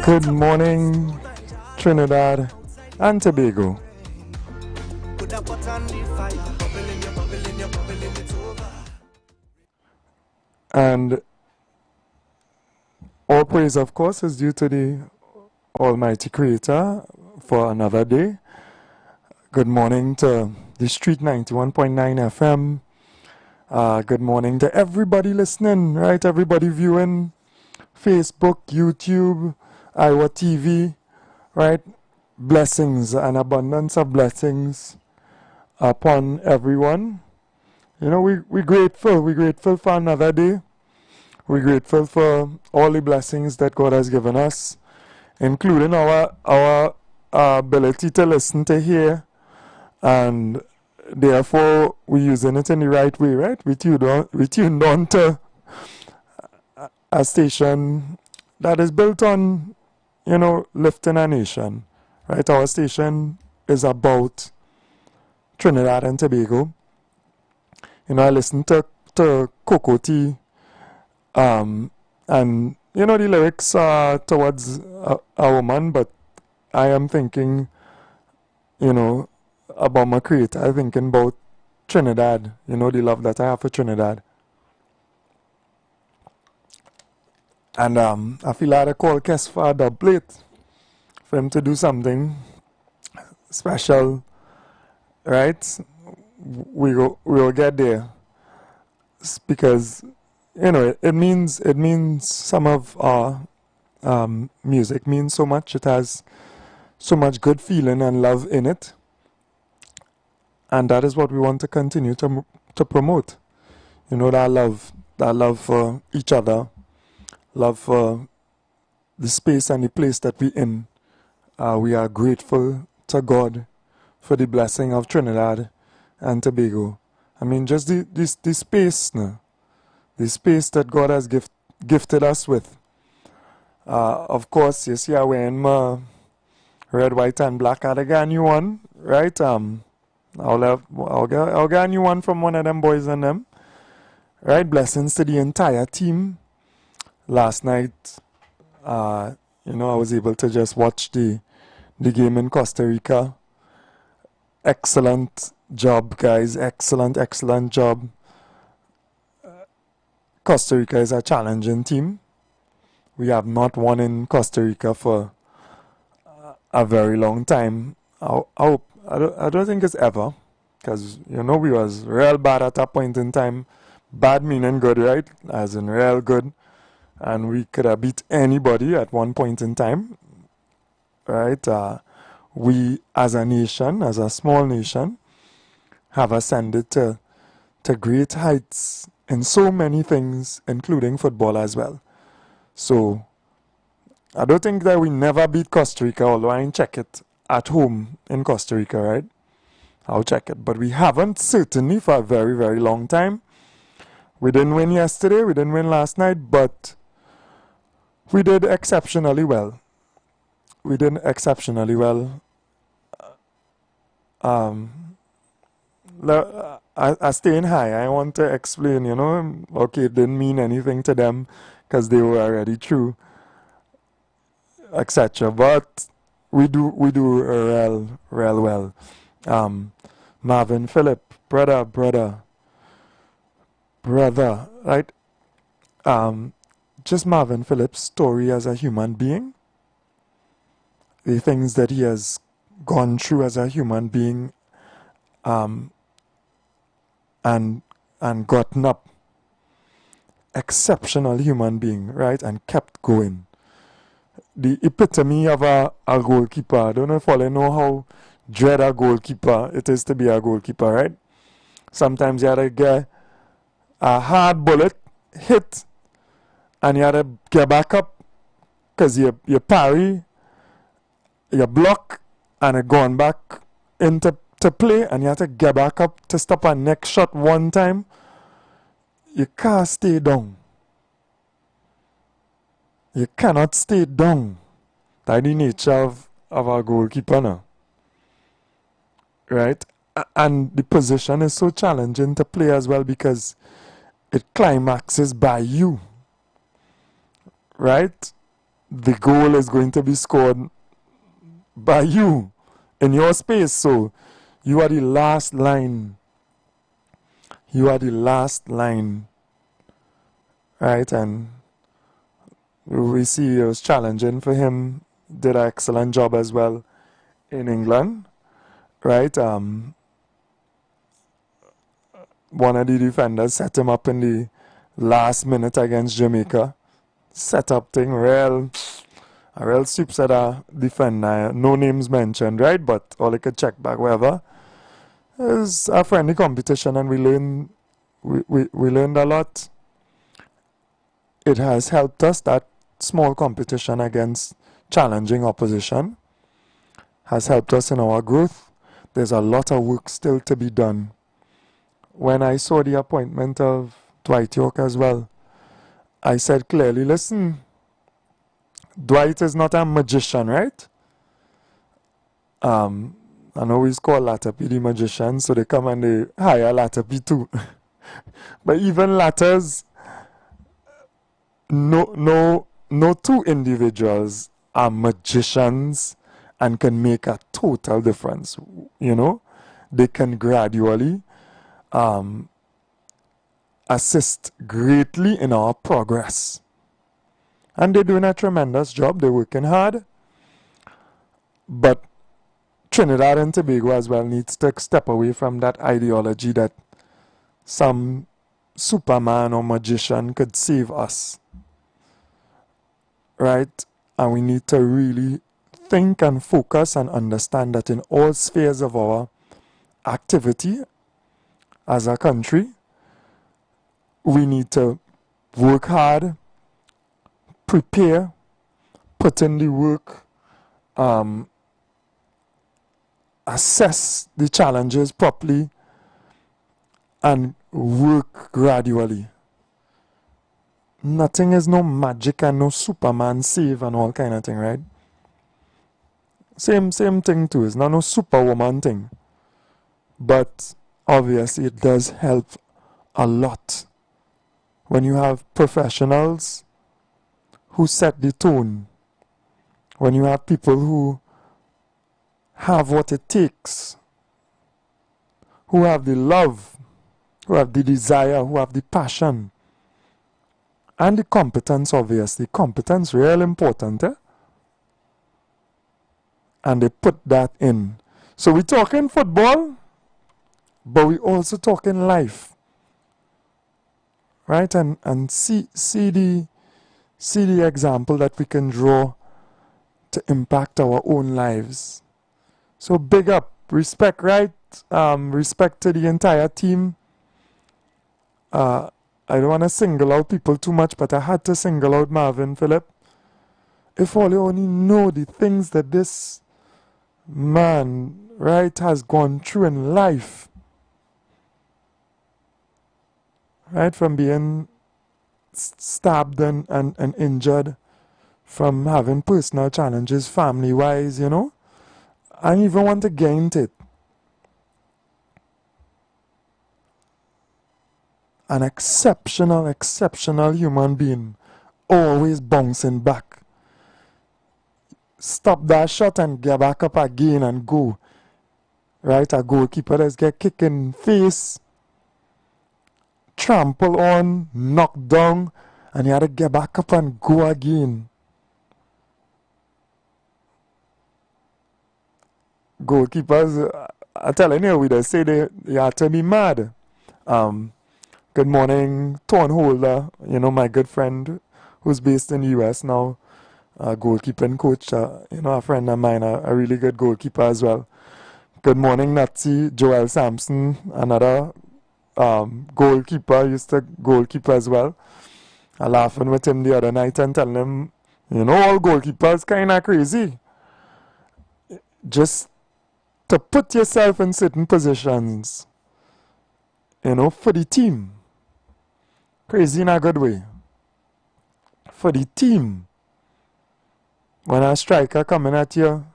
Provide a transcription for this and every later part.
Good morning, Trinidad and Tobago. And all praise, of course, is due to the Almighty Creator for another day. Good morning to The Street 91.9 FM. Good morning to everybody listening, right? Everybody viewing Facebook, YouTube, IWER TV, right? Blessings and abundance of blessings upon everyone. You know, we're grateful. We're grateful for another day. We're grateful for all the blessings that God has given us, including our ability to listen, to hear, and therefore we're using it in the right way, right? We tuned on to a station that is built on, you know, lifting a nation, right? Our station is about Trinidad and Tobago. You know, I listen to Coco T, and, you know, the lyrics are towards a woman, but I am thinking, you know, about my creator. I'm thinking about Trinidad, you know, the love that I have for Trinidad. And I feel I had to call Kes for a dub plate for him to do something special, right? We'll get there, because, you know, it means some of our music means so much. It has so much good feeling and love in it, and that is what we want to continue to promote. You know, that love for each other, love for the space and the place that we're in. We are grateful to God for the blessing of Trinidad and Tobago. I mean, just the space, no? The space that God has gifted us with. Of course, you see, I'm wearing my red, white, and black. I'll get a new one, right? I'll get a new one from one of them boys and them. Right? Blessings to the entire team. Last night, you know, I was able to just watch the game in Costa Rica. Excellent job, guys. Excellent job. Costa Rica is a challenging team. We have not won in Costa Rica for a very long time. I don't think it's ever, because, you know, we was real bad at that point in time. Bad meaning good, right? As in real good. And we could have beat anybody at one point in time, right? We, as a nation, as a small nation, have ascended to great heights in so many things, including football as well. So, I don't think that we never beat Costa Rica, although I ain't check it at home in Costa Rica, right? I'll check it. But we haven't, certainly, for a very, very long time. We didn't win yesterday, we didn't win last night, but we did exceptionally well. We did exceptionally well. I staying high. I want to explain, you know, okay, it didn't mean anything to them because they were already through, etc. But we do real well. Marvin Phillip, brother, right? Just Marvin Phillip's story as a human being, the things that he has gone through as a human being, and gotten up. Exceptional human being, right? And kept going. The epitome of a goalkeeper. I don't know if all you know how dread a goalkeeper it is to be a goalkeeper, right? Sometimes you have to get a hard bullet hit, and you have to get back up because you parry, you block, and it gone back into play, and you have to get back up to stop a next shot one time. You can't stay down. You cannot stay down. That's the nature of a goalkeeper now. Right? And the position is so challenging to play as well because it climaxes by you. Right? the goal is going to be scored by you in your space. So you are the last line. You are the last line. Right? And we see it was challenging for him. Did an excellent job as well in England. Right? One of the defenders set him up in the last minute against Jamaica. Set up thing, a real soup set a defender. No names mentioned, right? But all I could check back, whatever. It was a friendly competition, and we learned a lot. It has helped us, that small competition against challenging opposition has helped us in our growth. There's a lot of work still to be done. When I saw the appointment of Dwight York as well, I said clearly, listen, Dwight is not a magician, right? I know he's called Latapi the magician, so they come and they hire Latapi too. But even Latters, no two individuals are magicians and can make a total difference. You know, they can gradually assist greatly in our progress. And they're doing a tremendous job. They're working hard. But Trinidad and Tobago as well needs to step away from that ideology that some Superman or magician could save us. Right? And we need to really think and focus and understand that in all spheres of our activity as a country, we need to work hard, prepare, put in the work, assess the challenges properly, and work gradually. Nothing is no magic and no Superman save and all kind of thing, right? Same thing too. It's not no Superwoman thing. But obviously it does help a lot when you have professionals who set the tone, when you have people who have what it takes, who have the love, who have the desire, who have the passion, and the competence, obviously. Competence, real important, eh? And they put that in. So we're talking football, but we also talking life. Right? And see the example that we can draw to impact our own lives. So big up, respect, right? Respect to the entire team. I don't want to single out people too much, but I had to single out Marvin Phillip. If all you only know the things that this man, right, has gone through in life. Right, from being stabbed and injured, from having personal challenges family-wise, you know. I even want to get into it. An exceptional human being, always bouncing back. Stop that shot and get back up again and go. Right, a goalkeeper that's get kicked in face, trample on, knocked down, and you had to get back up and go again. Goalkeepers, I'm telling you, they say they have to be mad. Good morning, Torn Holder, you know, my good friend who's based in the US now, goalkeeping coach, you know, a friend of mine, a really good goalkeeper as well. Good morning, Nazi, Joel Sampson, another goalkeeper, used to goalkeeper as well. I laughing with him the other night and telling him, you know, all goalkeepers kind of crazy. Just to put yourself in certain positions, you know, for the team. Crazy in a good way. For the team. When a striker coming at you,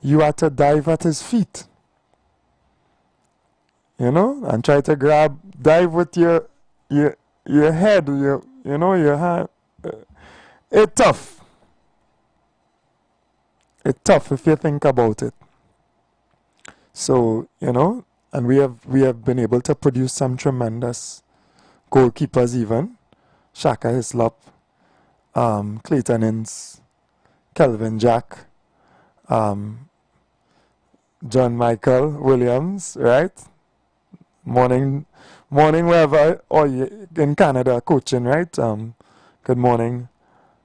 you have to dive at his feet. You know, and try to dive with your head, you know, your hand. It's tough. it's tough if you think about it. So, you know, and we have been able to produce some tremendous goalkeepers even. Shaka Hislop, Clayton Ince, Kelvin Jack, John Michael Williams, right? Morning wherever, or in Canada coaching, right? Good morning.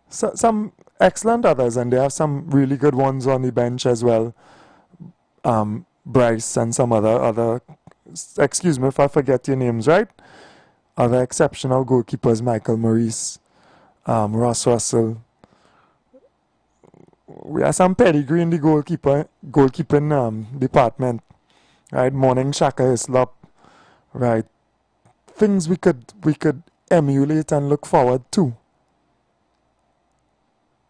So, some excellent others, and they have some really good ones on the bench as well. Bryce and some other, excuse me if I forget your names, right? Other exceptional goalkeepers, Michael Maurice, Ross Russell. We have some pedigree in the goalkeeping department, right? Morning Shaka Hislop, right? Things we could emulate and look forward to.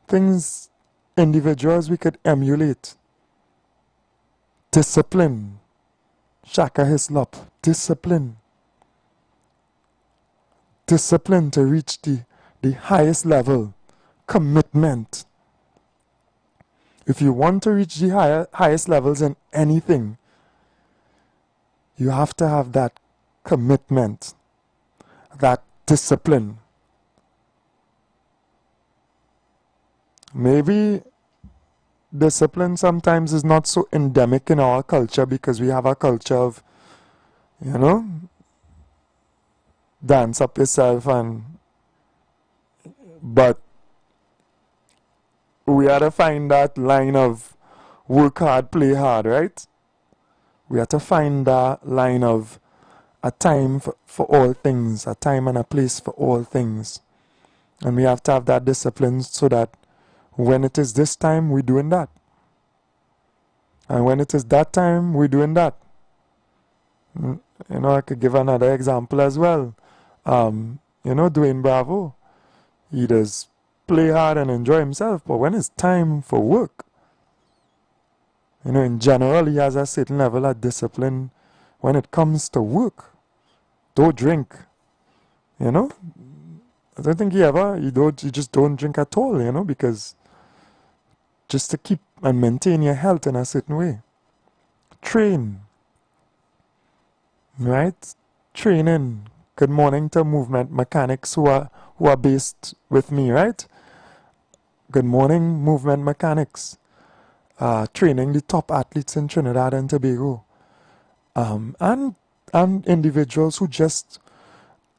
Things, individuals we could emulate. Discipline. Shaka Hislop, discipline. Discipline to reach the highest level. Commitment. If you want to reach the highest levels in anything, you have to have that commitment, that discipline. Maybe discipline sometimes is not so endemic in our culture because we have a culture of, you know, dance up yourself but we had to find that line of work hard, play hard, right? We had to find that line of a time for all things, a time and a place for all things. And we have to have that discipline so that when it is this time, we're doing that. And when it is that time, we're doing that. You know, I could give another example as well. You know, Dwayne Bravo, he does play hard and enjoy himself, but when it's time for work, you know, in general, he has a certain level of discipline when it comes to work. Don't drink, you know. I don't think he just don't drink at all, you know, because just to keep and maintain your health in a certain way. Train, right? Training. Good morning to movement mechanics who are based with me, right? Good morning, movement mechanics. Training the top athletes in Trinidad and Tobago. And individuals who just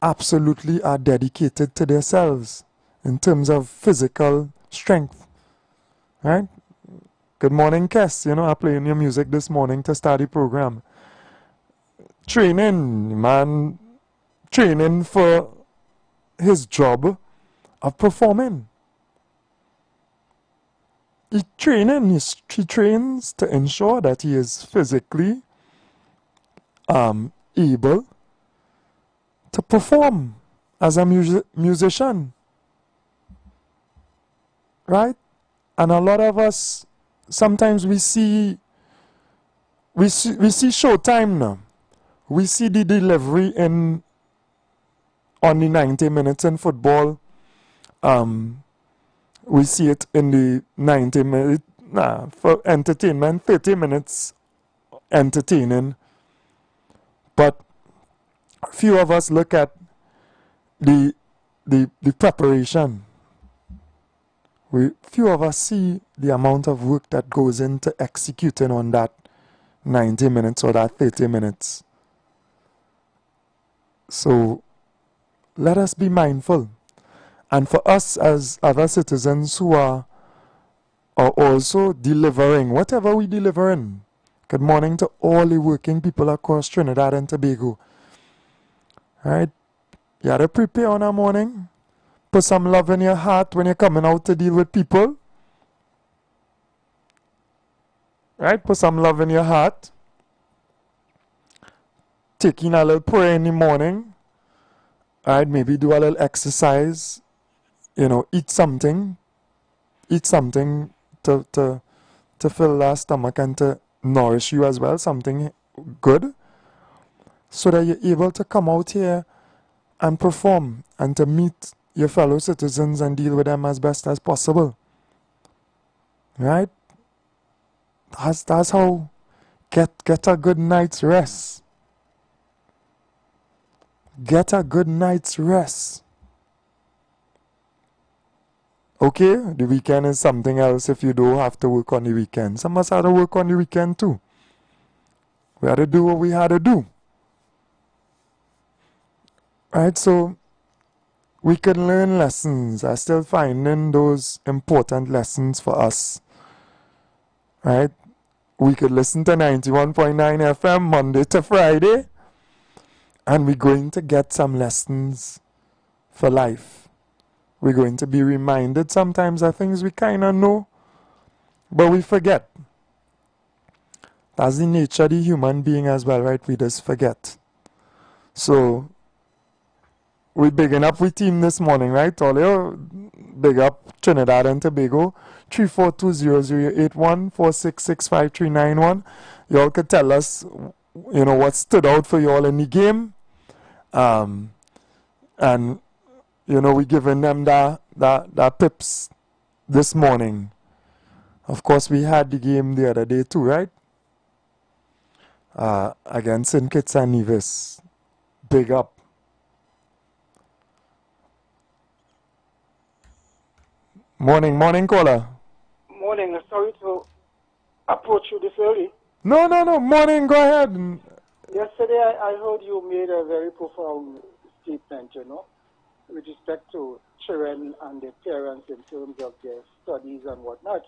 absolutely are dedicated to themselves in terms of physical strength, right? Good morning, Kes. You know, I'm playing your music this morning to start the program. Training, man. Training for his job of performing. He trains to ensure that he is physically able to perform as a musician, right? And a lot of us, sometimes we see showtime now. We see the delivery on the 90 minutes in football. We see it in the 90 minutes for entertainment, 30 minutes entertaining. But few of us look at the preparation. Few of us see the amount of work that goes into executing on that 90 minutes or that 30 minutes. So let us be mindful. And for us as other citizens who are also delivering, whatever we delivering. Good morning to all the working people across Trinidad and Tobago. Alright? You have to prepare on a morning. Put some love in your heart when you're coming out to deal with people. Right? Put some love in your heart. Taking a little prayer in the morning. Alright? Maybe do a little exercise. You know, eat something. Eat something to fill that stomach and to nourish you as well. Something good. So that you're able to come out here and perform and to meet your fellow citizens and deal with them as best as possible. Right? That's how get a good night's rest. Get a good night's rest. Okay, the weekend is something else if you don't have to work on the weekend. Some of us had to work on the weekend too. We had to do what we had to do. Right, so we can learn lessons. I'm still finding those important lessons for us. Right? We could listen to 91.9 FM Monday to Friday, and we're going to get some lessons for life. We're going to be reminded sometimes of things we kind of know, but we forget. That's the nature of the human being as well, right? We just forget. So, we bigging up with team this morning, right? All you big up Trinidad and Tobago, 3420081466539. Y'all could tell us, what stood out for y'all in the game. And, we giving them that pips this morning. Of course, we had the game the other day too, right? Against St. Kitts and Nevis. Big up. Morning, caller. Morning. Sorry to approach you this early. No. Morning, go ahead. Yesterday, I heard you made a very profound statement, with respect to children and their parents in terms of their studies and whatnot.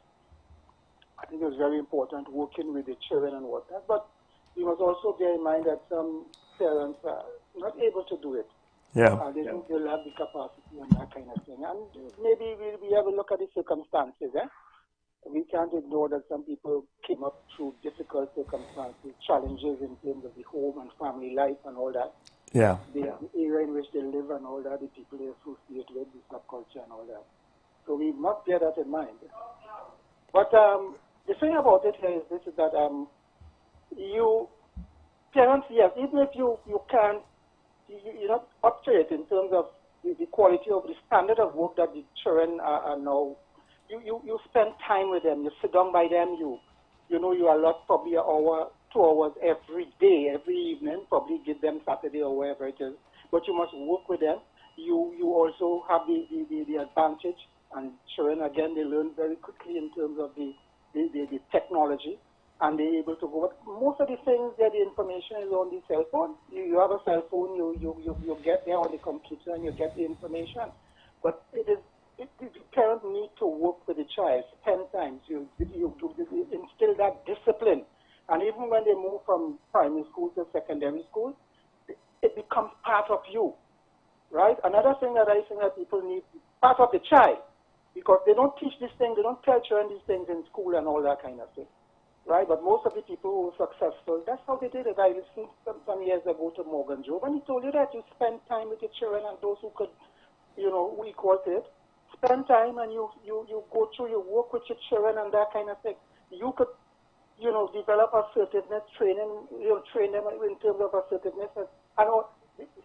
I think it was very important working with the children and whatnot. But you must also bear in mind that some parents are not able to do it. Yeah. And they don't really have the capacity and that kind of thing. And maybe we have a look at the circumstances. We can't ignore that some people came up through difficult circumstances, challenges in terms of the home and family life and all that. Yeah. The area in which they live and all that, the people they associate with, the subculture and all that. So we must bear that in mind. But the thing about it here is this, is that you, parents, yes, even if you can't, you're not up to it in terms of the quality of the standard of work that the children are now. You spend time with them, you sit down by them, you allot probably an hour, 2 hours every day, every evening, probably give them Saturday or wherever it is. But you must work with them. You also have the advantage, and children, again, they learn very quickly in terms of the technology. And they're able to go. But most of the things that the information is on the cell phone. You have a cell phone, you get there on the computer and you get the information. But the parents need to work with the child, spend time. You instill that discipline. And even when they move from primary school to secondary school, it becomes part of you, right? Another thing that I think that people need, part of the child, because they don't teach these things, they don't tell children these things in school and all that kind of thing. Right, but most of the people who were successful, that's how they did it. I listened some years ago to Morgan Job, and he told you that you spend time with your children and those who could, who equal to it. Spend time and you go through, you work with your children and that kind of thing. You could, develop assertiveness training, train them in terms of assertiveness and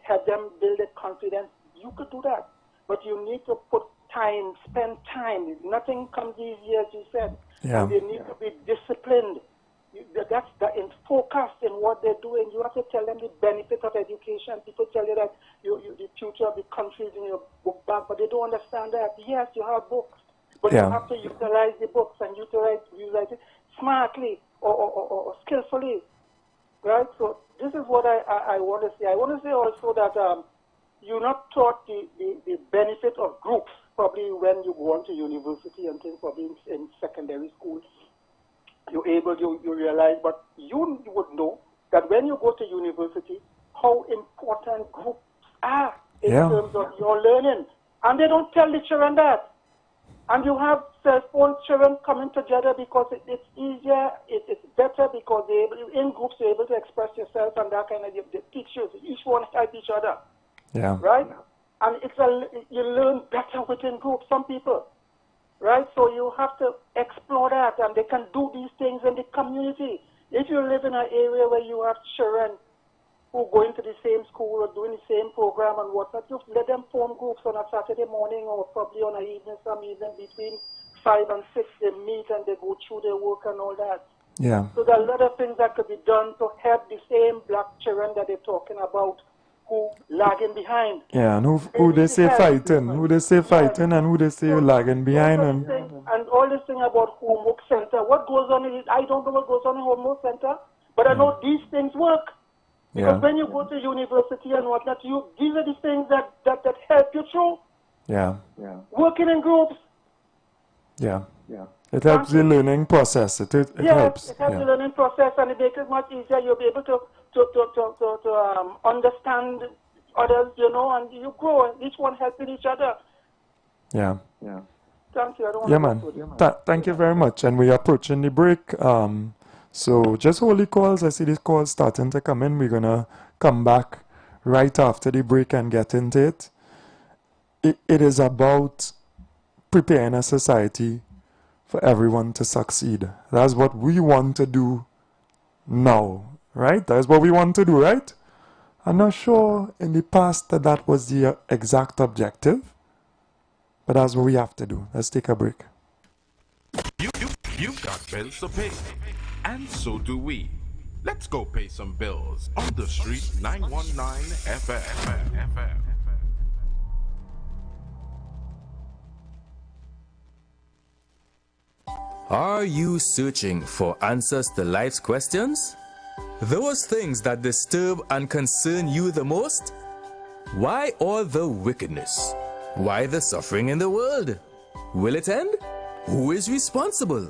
have them build a confidence. You could do that, but you need to put time, spend time. Nothing comes easy, as you said. Yeah. And they need to be disciplined. That's focused in what they're doing. You have to tell them the benefit of education. People tell you that the future of the country is in your book bag, but they don't understand that. Yes, you have books, but you have to utilize the books and utilize it smartly or skillfully, right? So this is what I want to say. I want to say also that you're not taught the benefit of groups. Probably when you go on to university and things, probably in secondary school, you realize, but you would know that when you go to university, how important groups are in terms of your learning. And they don't tell the children that. And you have cell phone children coming together because it's easier, it's better because in groups you're able to express yourself and that kind of, they teach you, each one help each other. Yeah. Right? And you learn better within groups, some people, right? So you have to explore that, and they can do these things in the community. If you live in an area where you have children who go into the same school or doing the same program and whatnot, you let them form groups on a Saturday morning or probably on some evening between 5 and 6, they meet and they go through their work and all that. Yeah. So there are a lot of things that could be done to help the same black children that they're talking about who lagging behind. Yeah, and who they say fighting, who they say fighting, and who they say lagging behind. And all this thing about homework center, what goes on in it, I don't know what goes on in homework center, but I know these things work. Because when you go to university and whatnot, these are the things that help you through. Yeah. Working in groups. Yeah. It helps the learning process. It helps. It helps the learning process, and it makes it much easier. You'll be able to understand others, and you grow, each one helping each other. Yeah. Thank you. Thank you very much. And we are approaching the break. So just hold the calls. I see these calls starting to come in. We're going to come back right after the break and get into it. It is about preparing a society for everyone to succeed. That's what we want to do now, right? That's what we want to do, right? I'm not sure in the past that was the exact objective, but that's what we have to do. Let's take a break. You've got bills to pay, and so do we. Let's go pay some bills on the street 919 FM. Are you searching for answers to life's questions? Those things that disturb and concern you the most? Why all the wickedness? Why the suffering in the world? Will it end? Who is responsible?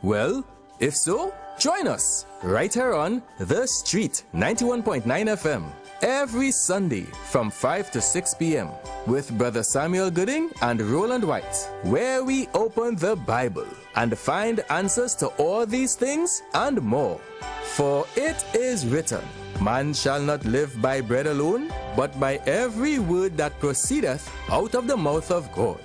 Well, if so, join us right here on The Street 91.9 FM every Sunday from 5 to 6 p.m. with Brother Samuel Gooding and Roland White, where we open the Bible and find answers to all these things and more. For it is written, man shall not live by bread alone, but by every word that proceedeth out of the mouth of God.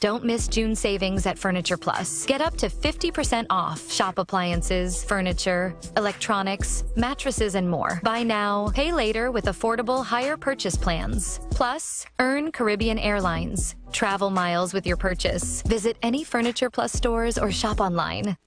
Don't miss June savings at Furniture Plus. Get up to 50% off shop appliances, furniture, electronics, mattresses, and more. Buy now, pay later with affordable hire purchase plans. Plus, earn Caribbean Airlines. Travel miles with your purchase. Visit any Furniture Plus stores or shop online.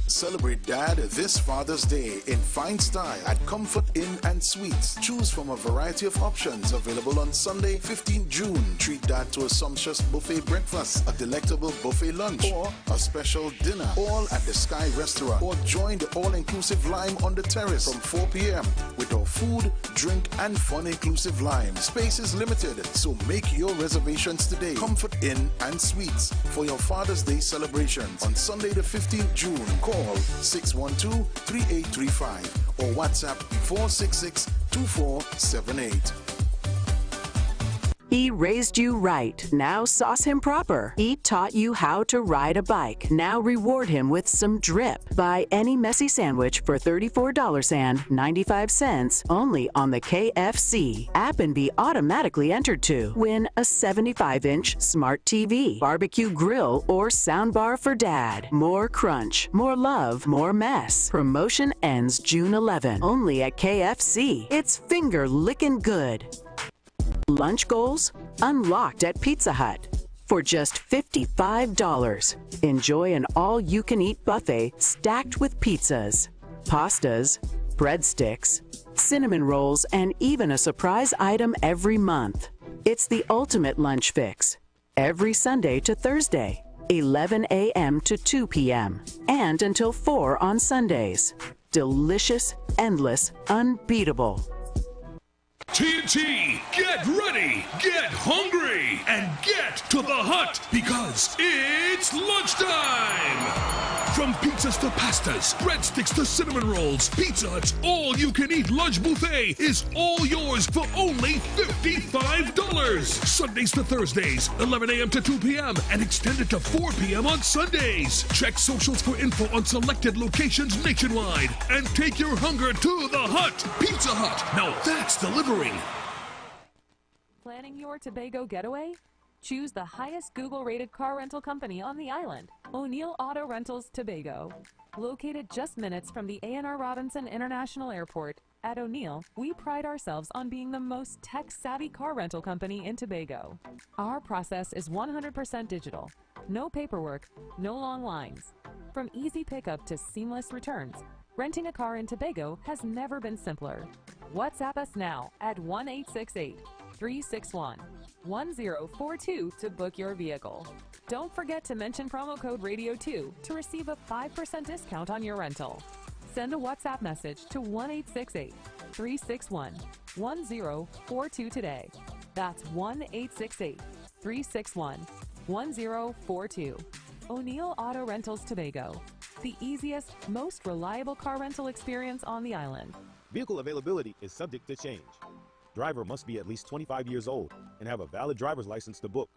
Celebrate Dad this Father's Day in fine style at Comfort Inn and Suites. Choose from a variety of options available on Sunday, 15 June. Treat Dad to a sumptuous buffet breakfast, a delectable buffet lunch, or a special dinner, all at the Sky Restaurant, or join the all-inclusive Lime on the terrace from 4 p.m. with our food, drink, and fun-inclusive Lime. Space is limited, so make your reservations today. Comfort Inn and Suites for your Father's Day celebrations on Sunday the 15th June. Call 612-3835 or WhatsApp 466-2478. He raised you right. Now sauce him proper. He taught you how to ride a bike. Now reward him with some drip. Buy any messy sandwich for $34.95 only on the KFC app and be automatically entered to win a 75-inch smart TV, barbecue grill, or soundbar for Dad. More crunch, more love, more mess. Promotion ends June 11. Only at KFC. It's finger licking good. Lunch goals unlocked at Pizza Hut for just $55. Enjoy an all-you-can-eat buffet stacked with pizzas, pastas, breadsticks, cinnamon rolls, and even a surprise item every month. It's the ultimate lunch fix. Every Sunday to Thursday, 11 a.m. to 2 p.m. and until 4 on Sundays. Delicious, endless, unbeatable. TNT, get ready, get hungry, and get to the hut because it's lunchtime! From pizzas to pastas, breadsticks to cinnamon rolls, Pizza Hut's all-you-can-eat lunch buffet is all yours for only $55. Sundays to Thursdays, 11 a.m. to 2 p.m. and extended to 4 p.m. on Sundays. Check socials for info on selected locations nationwide and take your hunger to the hut. Pizza Hut, now that's delivering. Planning your Tobago getaway? Choose the highest Google-rated car rental company on the island, O'Neill Auto Rentals Tobago. Located just minutes from the A&R Robinson International Airport, at O'Neill, we pride ourselves on being the most tech-savvy car rental company in Tobago. Our process is 100% digital. No paperwork, no long lines. From easy pickup to seamless returns, renting a car in Tobago has never been simpler. WhatsApp us now at 1-868-361-1042 to book your vehicle. Don't forget to mention promo code RADIO2 to receive a 5% discount on your rental. Send a WhatsApp message to 1-868-361-1042 today. That's 1-868-361-1042. O'Neill Auto Rentals Tobago, the easiest, most reliable car rental experience on the island. Vehicle availability is subject to change. Driver must be at least 25 years old and have a valid driver's license to book.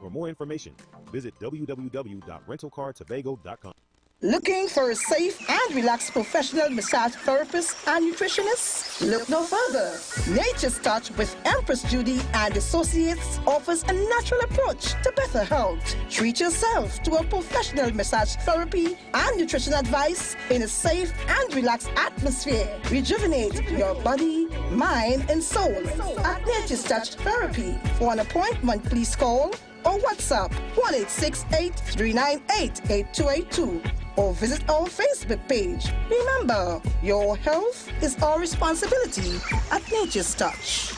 For more information, visit www.rentalcartobago.com. Looking for a safe and relaxed professional massage therapist and nutritionist? Look no further. Nature's Touch with Empress Judy and Associates offers a natural approach to better health. Treat yourself to a professional massage therapy and nutrition advice in a safe and relaxed atmosphere. Rejuvenate your body, mind, and soul at Nature's Touch Therapy. For an appointment, please call or WhatsApp 1-868-398-8282 or visit our Facebook page. Remember, your health is our responsibility at Nature's Touch.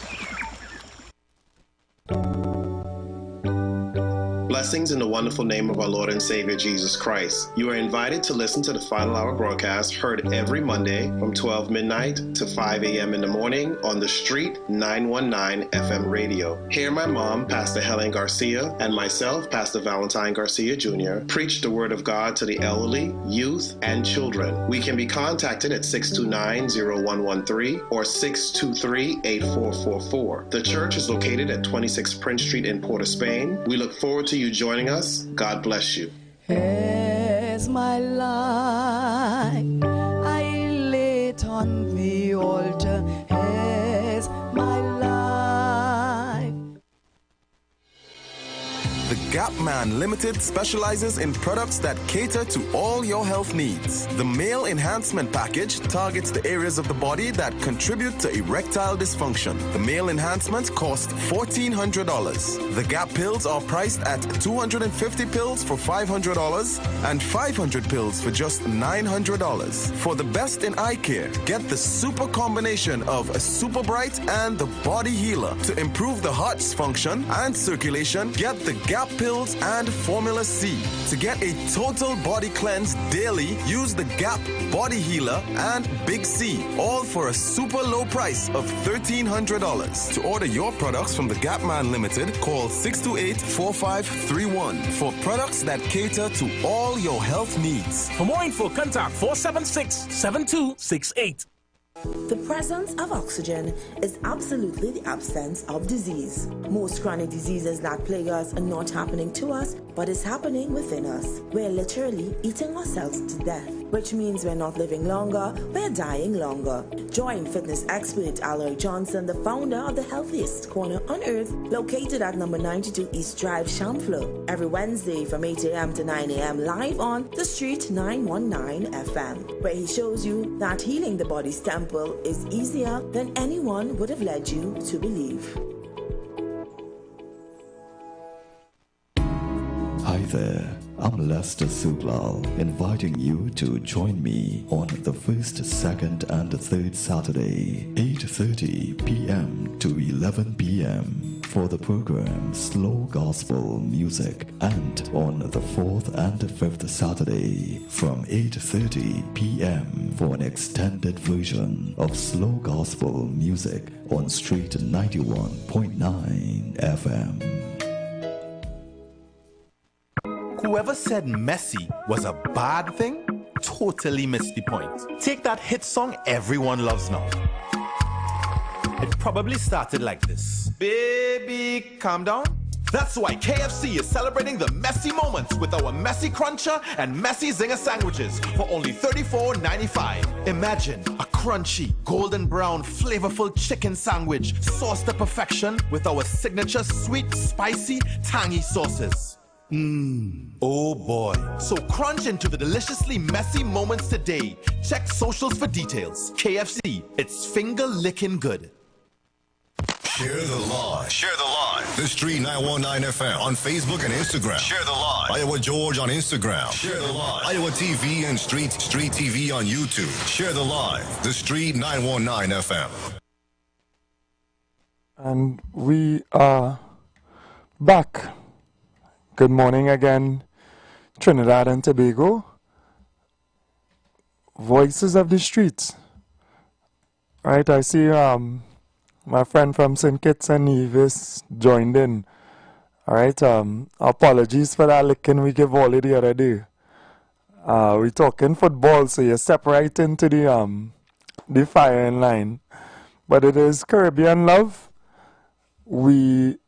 Blessings in the wonderful name of our Lord and Savior Jesus Christ. You are invited to listen to the Final Hour broadcast heard every Monday from 12 midnight to 5 a.m. in the morning on The Street 919 FM radio. Here my mom, Pastor Helen Garcia, and myself, Pastor Valentine Garcia Jr., preach the Word of God to the elderly, youth, and children. We can be contacted at 629-0113 or 623-8444. The church is located at 26 Prince Street in Port of Spain. We look forward to you joining us. God bless you. As my life I lay it on the altar, as my life. The Gap Man Limited specializes in products that cater to all your health needs. The Male Enhancement Package targets the areas of the body that contribute to erectile dysfunction. The Male Enhancement costs $1,400. The Gap pills are priced at 250 pills for $500 and 500 pills for just $900. For the best in eye care, get the super combination of a Super Bright and the Body Healer. To improve the heart's function and circulation, get the Gap pills and Formula C. To get a total body cleanse daily, use the Gap Body Healer and Big C, all for a super low price of $1,300. To order your products from the Gap Man Limited, call 628-4531 for products that cater to all your health needs. For more info, contact 476-7268. The presence of oxygen is absolutely the absence of disease. Most chronic diseases that plague us are not happening to us, but is happening within us. We're literally eating ourselves to death, which means we're not living longer, we're dying longer. Join fitness expert Alloy Johnson, the founder of the healthiest corner on earth, located at number 92 East Drive, Chamfleur, every Wednesday from 8 a.m. to 9 a.m. live on The Street 919 FM, where he shows you that healing the body's temple is easier than anyone would have led you to believe. Hi there, I'm Lester Suglal, inviting you to join me on the first, second, and third Saturday, 8:30 p.m. to 11 p.m. for the program Slow Gospel Music, and on the fourth and fifth Saturday from 8:30 p.m. for an extended version of Slow Gospel Music on Street 91.9 FM. Whoever said messy was a bad thing totally missed the point. Take that hit song everyone loves now. It probably started like this. Baby, calm down. That's why KFC is celebrating the messy moments with our Messy Cruncher and Messy Zinger sandwiches for only $34.95. Imagine a crunchy, golden brown, flavorful chicken sandwich, sauced to perfection with our signature sweet, spicy, tangy sauces. Oh boy. So crunch into the deliciously messy moments today. Check socials for details. KFC, it's finger-licking good. Share the live. Share the live. The Street 919 FM on Facebook and Instagram. Share the live. Iowa George on Instagram. Share the live. Iowa TV and Street TV on YouTube. Share the live. The Street 919 FM. And we are back. Good morning again, Trinidad and Tobago. Voices of the Street. Right, I see my friend from St. Kitts and Nevis joined in. All right, apologies for that licking we gave all the other day. We're talking football, so you step right into the firing line. But it is Caribbean love. We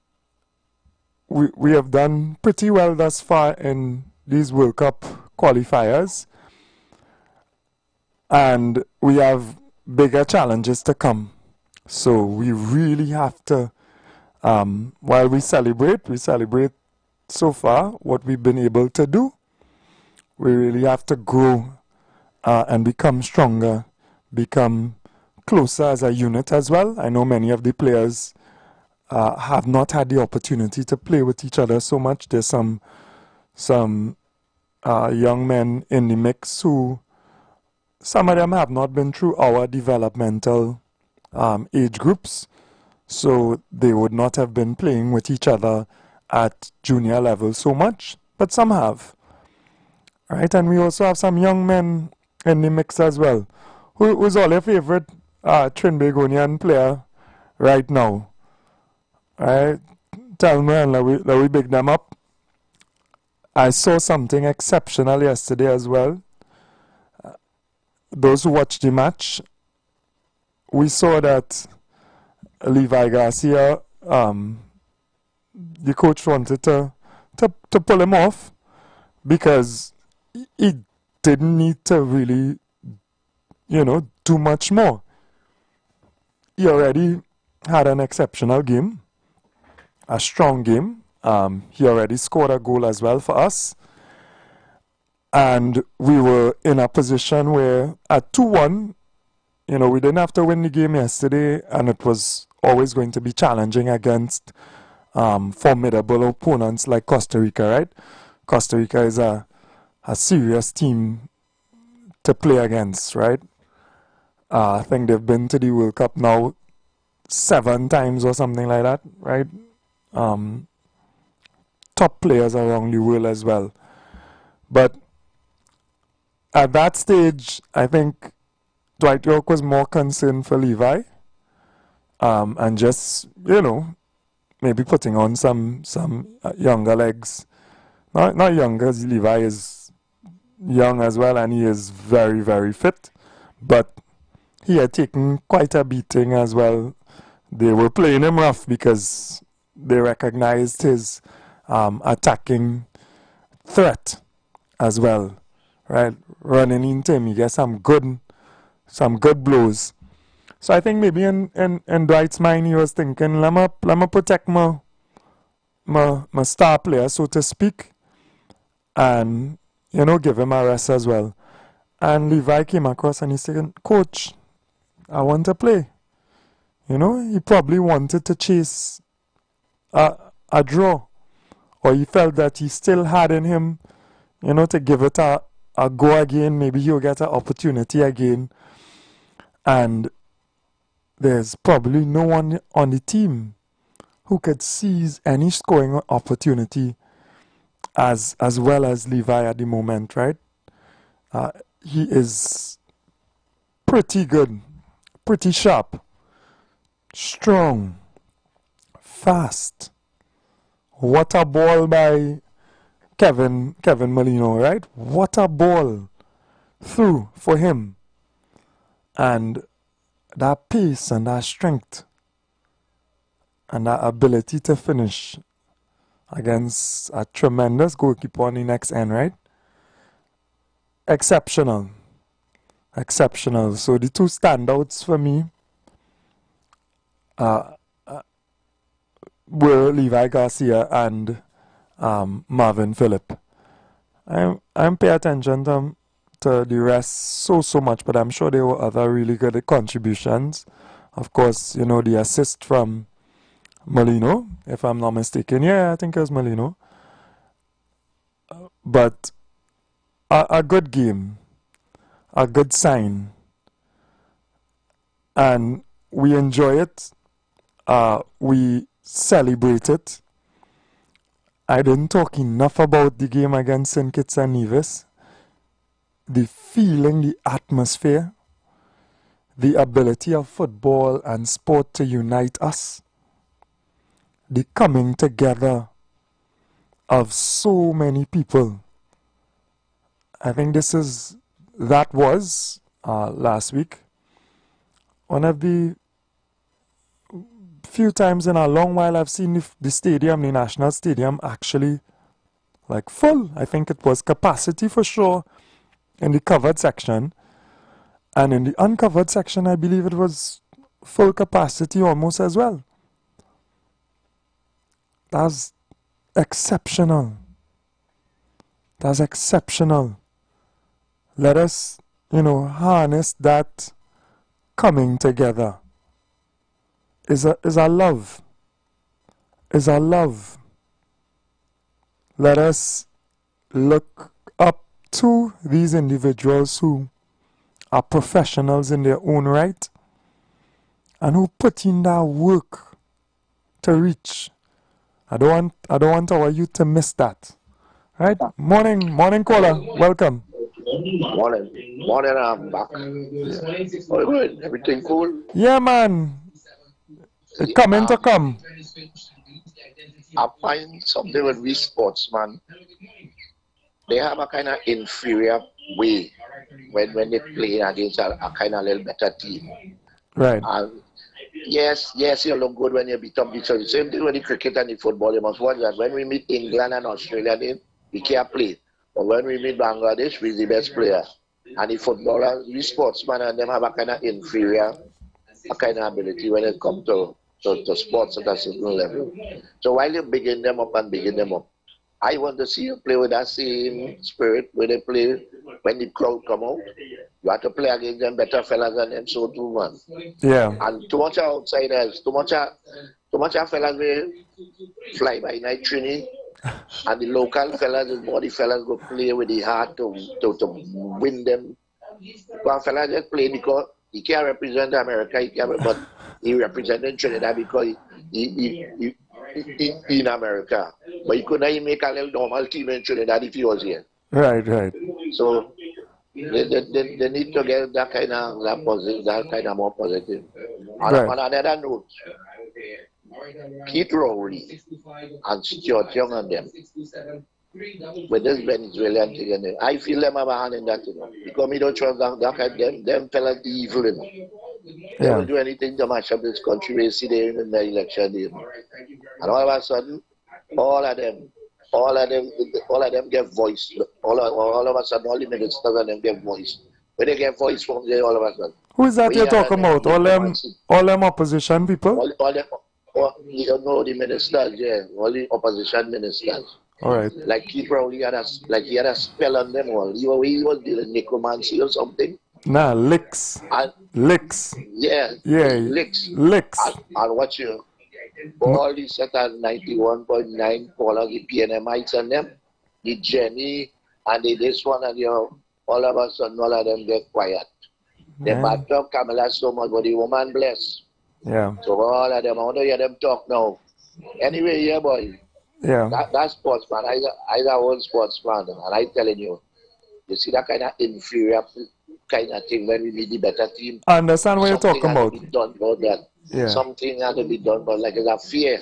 have done pretty well thus far in these World Cup qualifiers. And we have bigger challenges to come. So we really have to, while we celebrate so far what we've been able to do. We really have to grow and become stronger, become closer as a unit as well. I know many of the players have not had the opportunity to play with each other so much. There's some young men in the mix who, some of them have not been through our developmental age groups, so they would not have been playing with each other at junior level so much, but some have. Right, and we also have some young men in the mix as well. Who's all your favorite Trinbagonian player right now? Right, tell me and let we big them up. I saw something exceptional yesterday as well. Those who watched the match, we saw that Levi Garcia, the coach wanted to pull him off because he didn't need to really, do much more. He already had an exceptional game, a strong game. He already scored a goal as well for us. And we were in a position where at 2-1, we didn't have to win the game yesterday, and it was always going to be challenging against formidable opponents like Costa Rica, right? Costa Rica is a serious team to play against, right? I think they've been to the World Cup now 7 times or something like that, right? Top players around the world as well. But at that stage, I think Dwight York was more concerned for Levi, and just, maybe putting on some younger legs. Not younger, because Levi is young as well, and he is very, very fit. But he had taken quite a beating as well. They were playing him rough because they recognized his attacking threat as well, right? Running into him, he gets some good blows. So I think maybe in Dwight's mind he was thinking, let me protect my star player, so to speak, and give him a rest as well. And Levi came across and he said, "Coach, I want to play." He probably wanted to chase a draw, or he felt that he still had in him, to give it a go again. Maybe he'll get an opportunity again. And there's probably no one on the team who could seize any scoring opportunity as well as Levi at the moment, right? He is pretty good, pretty sharp, strong, fast. What a ball by Kevin Molino, right? What a ball through for him. And that pace and that strength and that ability to finish against a tremendous goalkeeper on the next end, right? Exceptional. exceptional. So the two standouts for me were Levi Garcia and Marvin Phillip. I'm paying attention to the rest so much, but I'm sure there were other really good contributions. Of course, you know, the assist from Molino, if I'm not mistaken. Yeah, I think it was Molino. But a good game, a good sign, and we enjoy it. We celebrate it. I didn't talk enough about the game against St. Kitts and Nevis. The feeling, the atmosphere, the ability of football and sport to unite us, the coming together of so many people. I think that was last week one of the few times in a long while I've seen the stadium, the National Stadium, actually like full. I think it was capacity for sure in the covered section, and in the uncovered section I believe it was full capacity almost as well. That's exceptional. That's exceptional. Let us, harness that coming together. Is a love. Is a love. Let us look up to these individuals who are professionals in their own right and who put in that work to reach. I don't want our youth to miss that. Right? Morning caller. Welcome. Morning, I'm back. All good. Everything cool? Yeah, man. It's coming to come. I find something with we sportsmen. They have a kind of inferior way when they play against a kind of little better team. Right. And yes, you look good when you beat up each other. Same thing with the cricket and the football. You must watch that. When we meet England and Australia, we can't play. But when we meet Bangladesh, we're the best player. And the footballers, we sportsmen, and them have a kind of inferior, a kind of ability when it comes to sports at a certain level. So while you begin them up, I want to see you play with that same spirit when they play, when the crowd come out. You have to play against them better fellas than them, so too, man. Yeah. And too much outsiders, too much fellas will fly by night training. And the local fellas, the body fellas go play with the heart to win them. One fella just play because he can't represent America, but he represented Trinidad because he in America. But he couldn't even make a little normal team in Trinidad if he was here. Right. So they need to get that kind of more positive. On another note, Keith Rowley and Stuart Young and them with this Venezuelan thing, and I feel them have a hand in that, because me don't trust them fellas evil, They will do anything to mash up this country. We see them in the election, and all of a sudden, all of them get voice. All of a sudden, all the ministers and them get voice. When they get voice from there, all of a sudden. Who is that you're talking about? All them opposition people? You don't know the ministers, all the opposition ministers. All right. Like Keith Rowley he had a spell on them all. He was dealing necromancy or something. Nah, licks. Licks. Yeah. Licks. And watch you. All these set at 91.9 callers, the PNMites and them, the Jenny and the this one and all of a sudden all of them get quiet. They backed up Camilla so much, but the woman bless. Yeah. So all of them, I want to hear them talk now. Anyway, yeah, boy. Yeah. That sportsman, I a old sportsman, and I telling you see that kind of inferior kind of thing when we meet the better team. I understand what you're talking about. Done about that. Yeah. Something had to be done, but like it's a fear.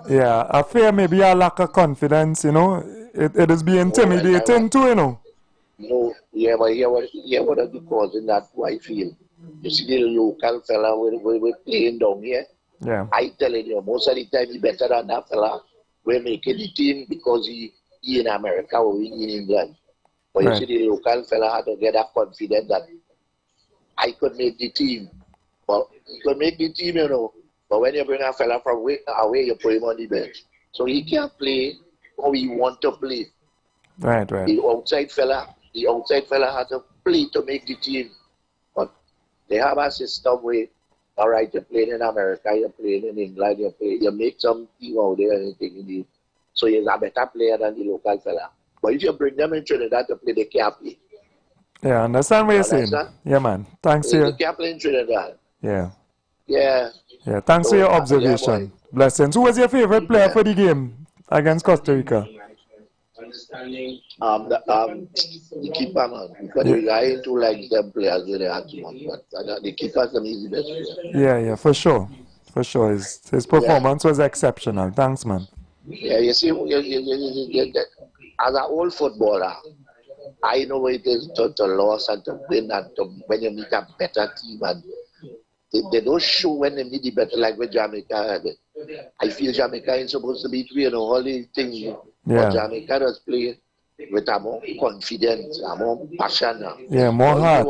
Yeah, a fear, maybe a lack of confidence, It is be intimidating too, No, but here what are the causing that I feel. You see the local fella we're playing down here. Yeah. I telling you, most of the time he better than that fella. We're making the team because he in America or in England. But you see the local fella had to get that confident that I could make the team. Well, he could make the team, you know. But when you bring a fella from away, you put him on the bench. So he can't play how he want to play. Right. The outside fella has to play to make the team. But they have a system where, all right, you're playing in America, you're playing in England, you make some team out there, anything. So you're a better player than the local fella. But if you bring them in Trinidad to play, they can't play. Yeah, understand what you're saying. Yeah, man. Thanks They you. can't play in Trinidad. Yeah. Yeah. Yeah, thanks for your observation. Blessings. Who was your favorite player for the game against Costa Rica? The keeper, man. Because I ain't too like them players when they have too much. But the keeper's the easy best player. Yeah, for sure. For sure. His performance was exceptional. Thanks, man. Yeah, you see, as an old footballer, I know what it is to lose and to win and to, when you meet a better team. And they don't show when they meet the better, like with Jamaica. I feel Jamaica ain't supposed to be doing all these things. But Jamaica does play with a more confidence, a more passion. Yeah, more heart.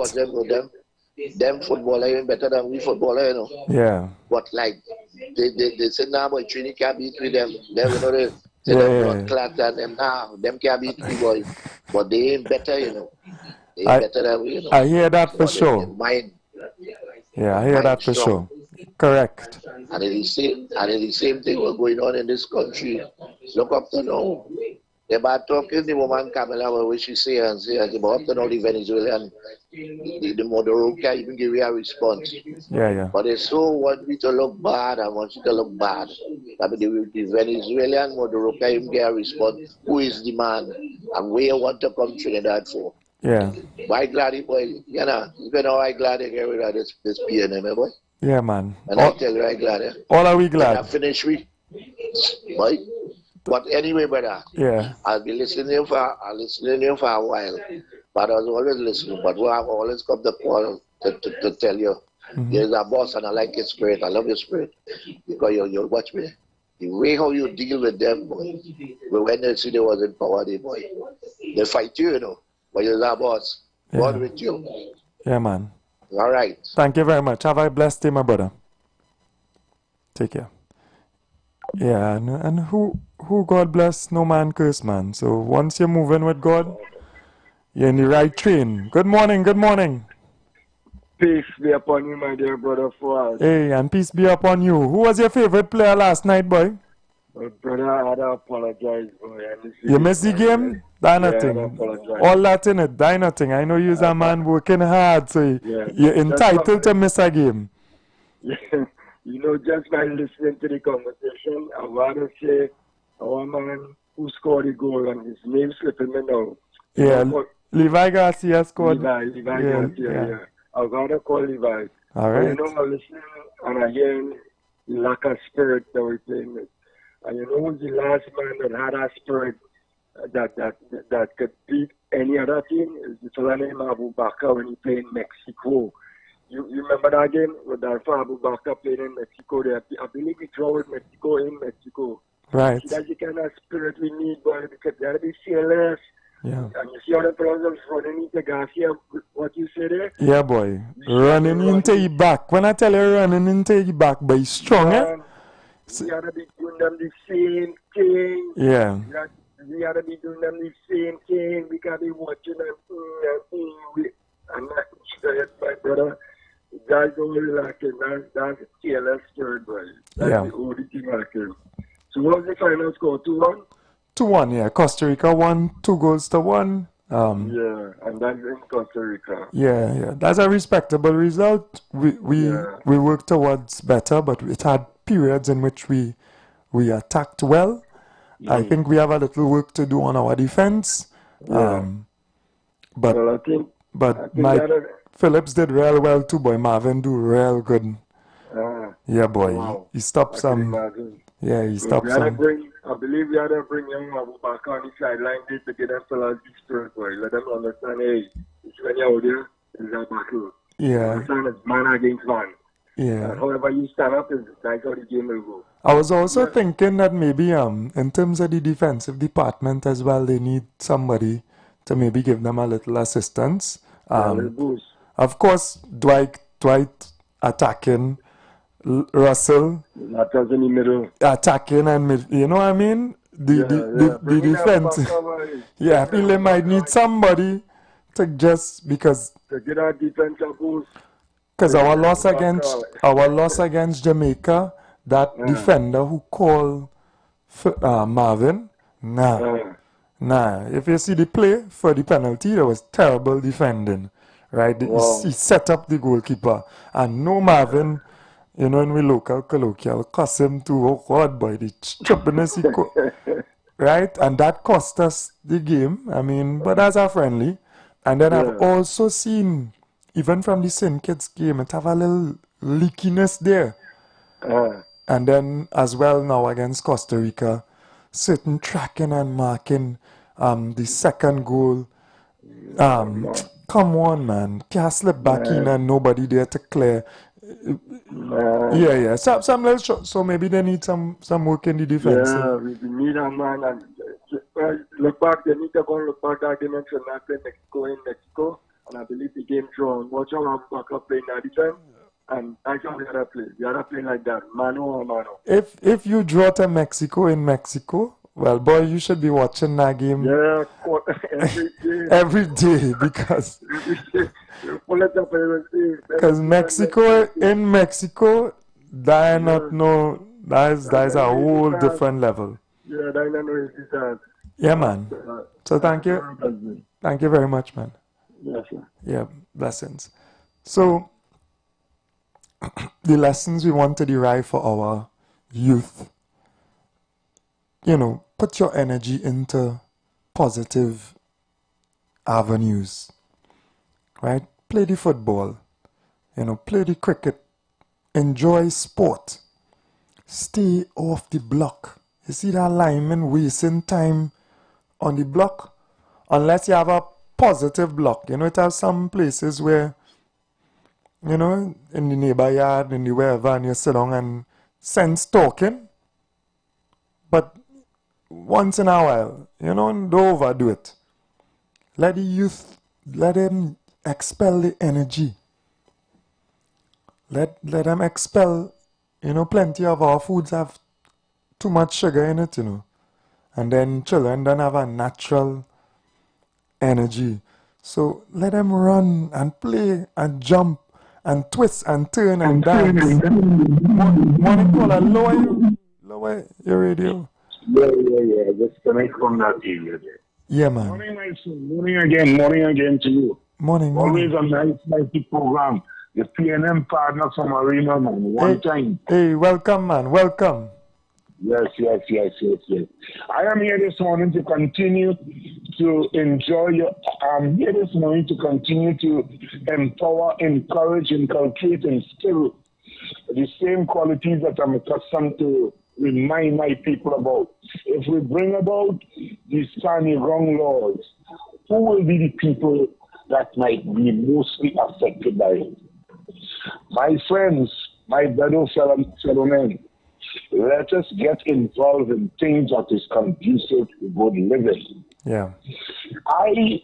Them footballers even better than we footballers, you know. Yeah. But like they say now, boy, Trini can't beat with them. Them, you know, they say blood clot and them now. Them can't beat we boys. But they ain't better, you know. They ain't better than we, you know. I hear that for sure. Yeah, I hear that for sure. Correct. And it's the same thing was going on in this country. Look up to now. They're talking the woman Camila, what she say and say, but up to now the Venezuelan, the Maduro can't even give you a response. Yeah. But they so want me to look bad and want you to look bad. I mean, the Venezuelan Maduro can't even get a response. Who is the man and where you want to come Trinidad for? Yeah. But I glad boy, you know I glad they get rid of this PNM, boy. Yeah, man. And I tell you, I glad. All are we glad? I finish with, boy. But anyway, brother, I'll be listening for a while. But I was always listening. But we have always come to call to tell you, there's a boss and I like your spirit. I love your spirit. Because you watch me. The way how you deal with them, boy. When they see they was in power, boy. They fight you, you know. But you're a boss. God with you. Yeah, man. All right. Thank you very much. Have a blessed day, my brother. Take care. Yeah, and who God bless, no man curse, man. So once you're moving with God, you're in the right train. Good morning. Peace be upon you, my dear brother Fuad. Hey, and peace be upon you. Who was your favorite player last night, boy? Brother, I had to apologize, boy. You missed the game? That nothing. All that in it, that nothing. I know you're a man working hard, so you're entitled to miss a game. You know, just by listening to the conversation, I want to say our man who scored the goal, and his name slipping me now. Yeah, Levi Garcia scored. Levi Garcia, yeah. I got to call Levi. All right. You know, I'm listening and I'm hearing the lack of spirit that we're playing with. And you know who's the last man that had a spirit that could beat any other team? Is the fellow named Abu Bakr when he played in Mexico. You remember that game with that Abu Bakr playing in Mexico? I believe we draw with Mexico in Mexico. Right. See, that's the kind of spirit we need, boy, because they gotta be fearless. Yeah. And you see how the fellas running into Garcia, what you say there? Yeah, boy. Running into your back. When I tell you running into your back, but he's strong, We gotta be doing them the same thing. Yeah. We gotta be doing them the same thing. We gotta be watching and I'm not sure, my brother. Guys don't really like it. That's fearless spirit, boy. That's the only thing I can. So what was the final score? 2-1? 2-1, yeah. Costa Rica won 2-1. Yeah, and that's in Costa Rica. Yeah. That's a respectable result. We worked towards better, but it had periods in which we attacked well. I think we have a little work to do on our defense. But Mike Phillips did real well too, boy. Marvin do real good. Yeah, boy. Wow. He stopped some. Yeah, he stopped some. I believe we had to bring young Abu Bakr on the sideline to get them fellas the spirit, boy. Let them understand, hey, when you're out there, it's a battle. Yeah. Understand it's man against man. Yeah. However you stand up, that's how the game will go. I was also thinking that maybe in terms of the defensive department as well, they need somebody to maybe give them a little assistance. Of course, Dwight attacking, Russell That was in the middle. attacking, and you know what I mean? The defense. Yeah, I feel they might need somebody to just because to get our defensive boost. Because our loss against Jamaica, that defender who called Marvin, nah. If you see the play for the penalty, there was terrible defending, right? He set up the goalkeeper, and no Marvin, you know, in we local colloquial, cuss him to oh God, boy, the trippiness he right? And that cost us the game. I mean, but as a friendly, and then I've also seen. Even from the St. Kitts game, it have a little leakiness there. And then as well now against Costa Rica, certain tracking and marking, the second goal. Come on, man. Can't slip back in and nobody there to clear. Yeah. Some little so maybe they need some work in the defense. Yeah, we need a man. And look back, they need to go and look back at the mention that Mexico in Mexico. And I believe the game drawn. Watch out, I'm back up playing that defense. And I saw the other play. The other play like that. Mano or mano. If you draw to Mexico in Mexico, well, boy, you should be watching that game. Yeah, every day. Every day, because Mexico in Mexico, that is a whole different level. Yeah, that is that. Yeah, man. So thank you very much, man. Yes, sir. Yeah, blessings. So, the lessons we want to derive for our youth, you know, put your energy into positive avenues, right? Play the football, you know, play the cricket, enjoy sport, stay off the block. You see that lineman wasting time on the block? Unless you have a positive block. You know, it has some places where, you know, in the neighbor yard, in the wherever, and you sit down and sense talking. But once in a while, you know, don't overdo it. Let the youth, let them expel the energy. Let them expel, you know, plenty of our foods have too much sugar in it, you know. And then children don't have a natural energy. So let them run and play and jump and twist and turn and dance. Morning caller, lower your radio. Yeah. Just connect from that area there. Yeah, man. Morning, my son. Morning again to you. Morning. Always a nice program. The PNM partner from Arena, man. One time. Hey, welcome, man. Welcome. Yes. I am here this morning to continue to enjoy your. I'm here this morning to continue to empower, encourage, inculcate, and instill the same qualities that I'm accustomed to remind my people about. If we bring about these tiny wrong laws, who will be the people that might be mostly affected by it? My friends, my fellow men, let us get involved in things that is conducive to good living. Yeah. I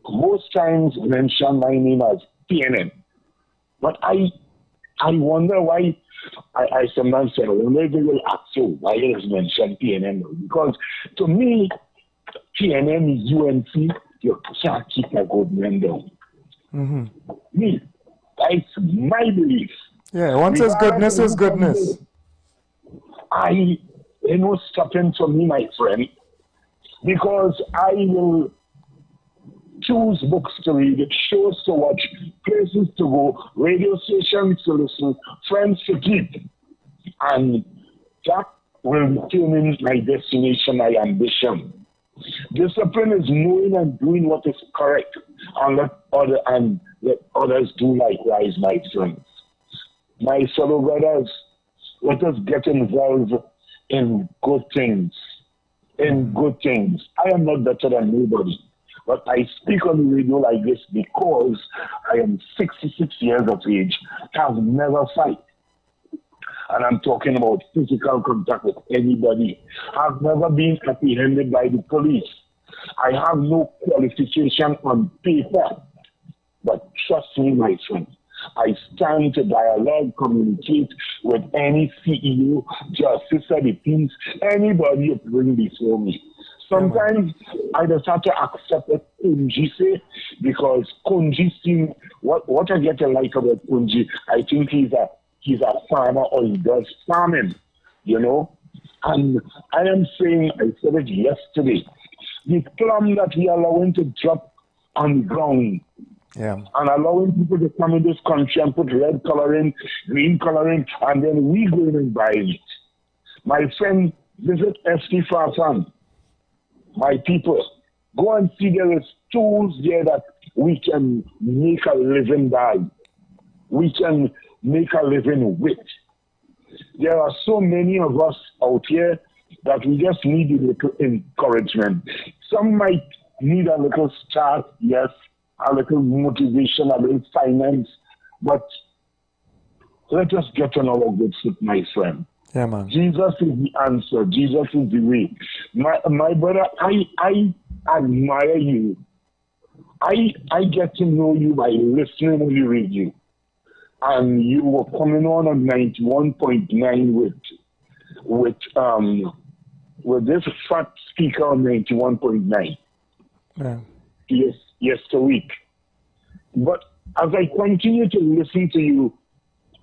most times mention my name as PNM, but I wonder why. I sometimes say, well, maybe we'll ask you why you mention PNM, because to me, PNM is UNC. You can't keep a good man down. Me, that's my belief. Yeah, once says goodness is goodness. Stopping for me, my friend, because I will choose books to read, shows to watch, places to go, radio stations to listen, friends to keep. And that will determine my destination, my ambition. Discipline is knowing and doing what is correct, and let others do likewise, my friends. My fellow brothers, let us get involved in good things. I am not better than nobody, but I speak on the radio like this because I am 66 years of age, have never fight. And I'm talking about physical contact with anybody. I've never been apprehended by the police. I have no qualification on paper. But trust me, my friend, I stand to dialogue, communicate with any CEO, justice of the peace, anybody you bring before me. Sometimes I just have to accept what Kunji say, because Kunji seems, what I get to like about Kunji, I think he's a farmer, or he does farming, you know. And I am saying, I said it yesterday, the plum that we are allowing to drop on the ground, and allowing people to come in this country and put red coloring, green coloring, and then we go in and buy it. My friend, visit FT Farm. My people, go and see there is tools there that we can make a living by. We can make a living with. There are so many of us out here that we just need a little encouragement. Some might need a little start, yes, a little motivation, a little finance, but let us get on our good foot, my friend. Yeah, man. Jesus is the answer. Jesus is the way. My brother, I admire you. I get to know you by listening on the radio. And you were coming on 91.9 with this fat speaker on 91.9. Yeah. Yes, a week. But as I continue to listen to you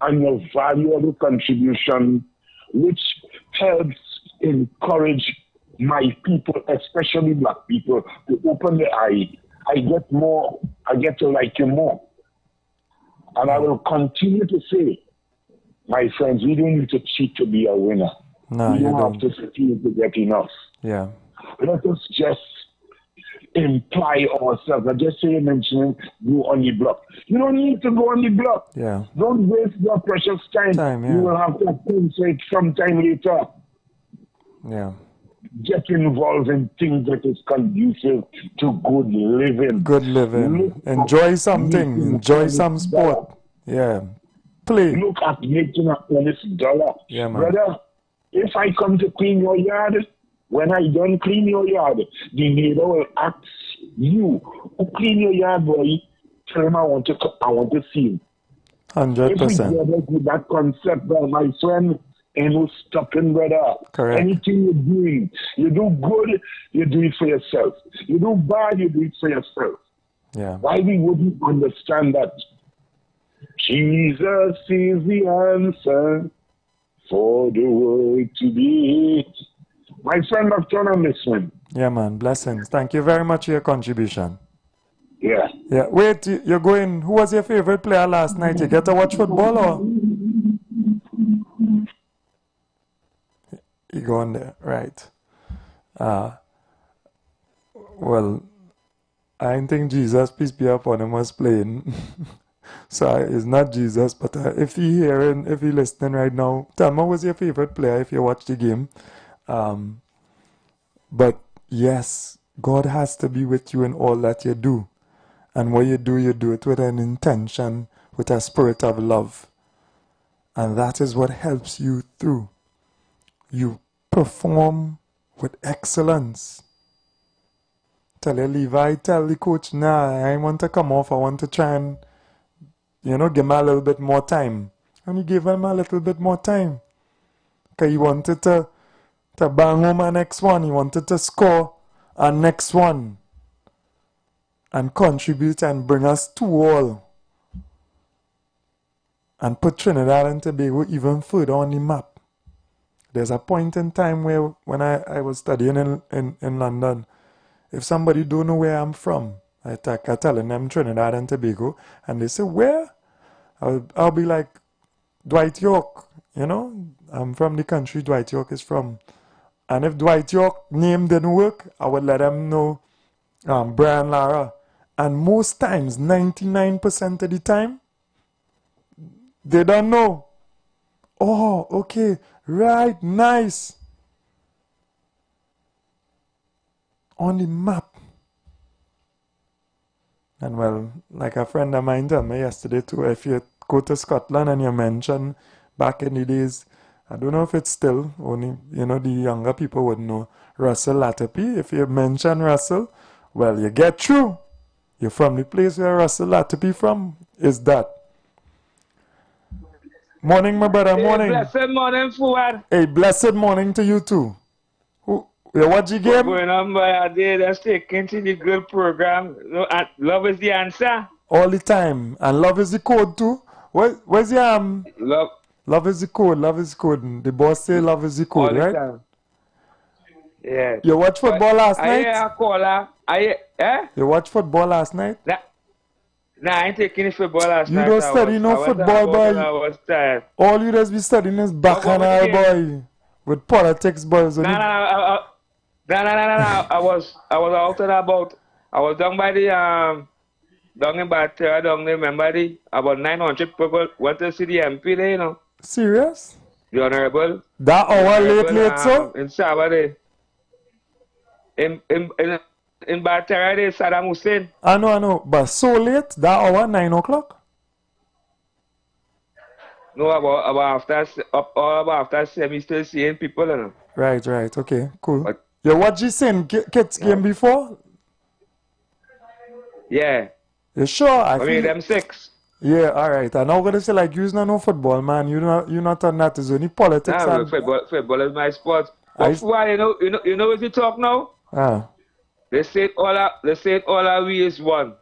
and your valuable contribution, which helps encourage my people, especially black people, to open their eye, I get to like you more. And I will continue to say, my friends, we don't need to cheat to be a winner. No, we you don't don't. have to steal to get enough. Yeah. Let us just imply ourselves. I just say mentioning go on the block. You don't need to go on the block. Yeah. Don't waste your precious time. You will have to compensate sometime later. Yeah. Get involved in things that is conducive to good living. Good living. Enjoy something. Enjoy some sport. Yeah. Play. Look at making an honest dollar. Yeah, man. Brother, if I come to clean your yard, when I don't clean your yard, the neighbor will ask you, who clean your yard, boy? Tell him I want to see him. 100%. If we get with that concept, my friend, ain't no stopping, brother. Correct. Anything you're doing, you do good, you do it for yourself. You do bad, you do it for yourself. Yeah. Why we wouldn't understand that? Jesus is the answer for the world to be. My friend, I've turned on this one. Yeah, man. Blessings. Thank you very much for your contribution. Yeah. Yeah. Wait, you're going. Who was your favorite player last night? You get to watch football or? You go on there, right? Well, I don't think Jesus, peace be upon him, was playing. So it's not Jesus, but if he hearing, if he listening right now, tell me who was your favorite player if you watch the game. But yes, God has to be with you in all that you do. And what you do it with an intention, with a spirit of love. And that is what helps you through. You perform with excellence. Tell your Levi, tell the coach, nah, I want to come off. I want to try and, give him a little bit more time. And he gave him a little bit more time. Because he wanted to bang home a next one. He wanted to score a next one. And contribute and bring us 2-2. And put Trinidad and Tobago even further on the map. There's a point in time where when I was studying in London, if somebody don't know where I'm from, I tell them Trinidad and Tobago, and they say, where? I'll be like, Dwight York, I'm from the country Dwight York is from. And if Dwight York name didn't work, I would let them know Brian Lara. And most times, 99% of the time, they don't know. Oh, okay, right, nice. On the map. And well, like a friend of mine told me yesterday too, if you go to Scotland and you mention back in the days, I don't know if it's still, only, the younger people would know, Russell Latapy. If you mention Russell, well, you get through. You're from the place where Russell had to be from? Is that? Morning, my brother, morning. Blessed morning, Fuad. Hey, blessed morning to you too. You watch the game? What's going on, boy? I did. Let's take into the good program. Love is the answer. All the time. And love is the code too. Where's your Love. Love is the code, love is the code. The boss say love is the code, right? Time. Yeah. You watch football last night? I caller. You watch football last night? Nah, I ain't taking football last night. You don't study no football, boy. I was tired. All you just be studying is bacchanal, boy. With politics, boys. Nah. I was out and about. I was down by the down in Batera, down there, remember about 900 people went to see the MP there, you know. Serious? The Honorable. That hour late, so? In Sabbath. In Batera, there, Saddam Hussein. I know. But so late, that hour, 9 o'clock? No, about after 7, still seeing people, you know. Right. Okay, cool. But, you watch the same kids game before? Yeah. You sure? I mean, them 6. Yeah, alright. And now I'm going to say, like, you're not no football, man. You're not on that. It's only politics. Nah, and... football is my sport. But why, you know what you talk now? They say all our we is one.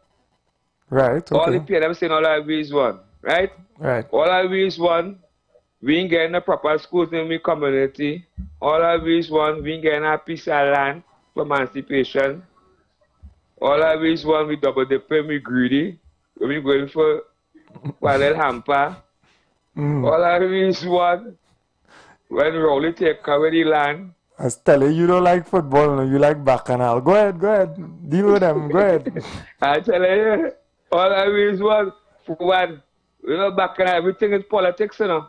Right, okay. All the people saying all our we is one. Right? Right. All our we is one. We ain't getting a proper schools in the community. All our we is one. We ain't getting a piece of land for emancipation. All our we is one. We double dipping, we greedy. We going for little hamper. All our we is one. When Rowley take over the land. I was telling you don't like football, no, you like bacchanal. Go ahead. Deal with them, go ahead. I tell you, all I mean is one. You know, bacchanal, everything is politics, you know.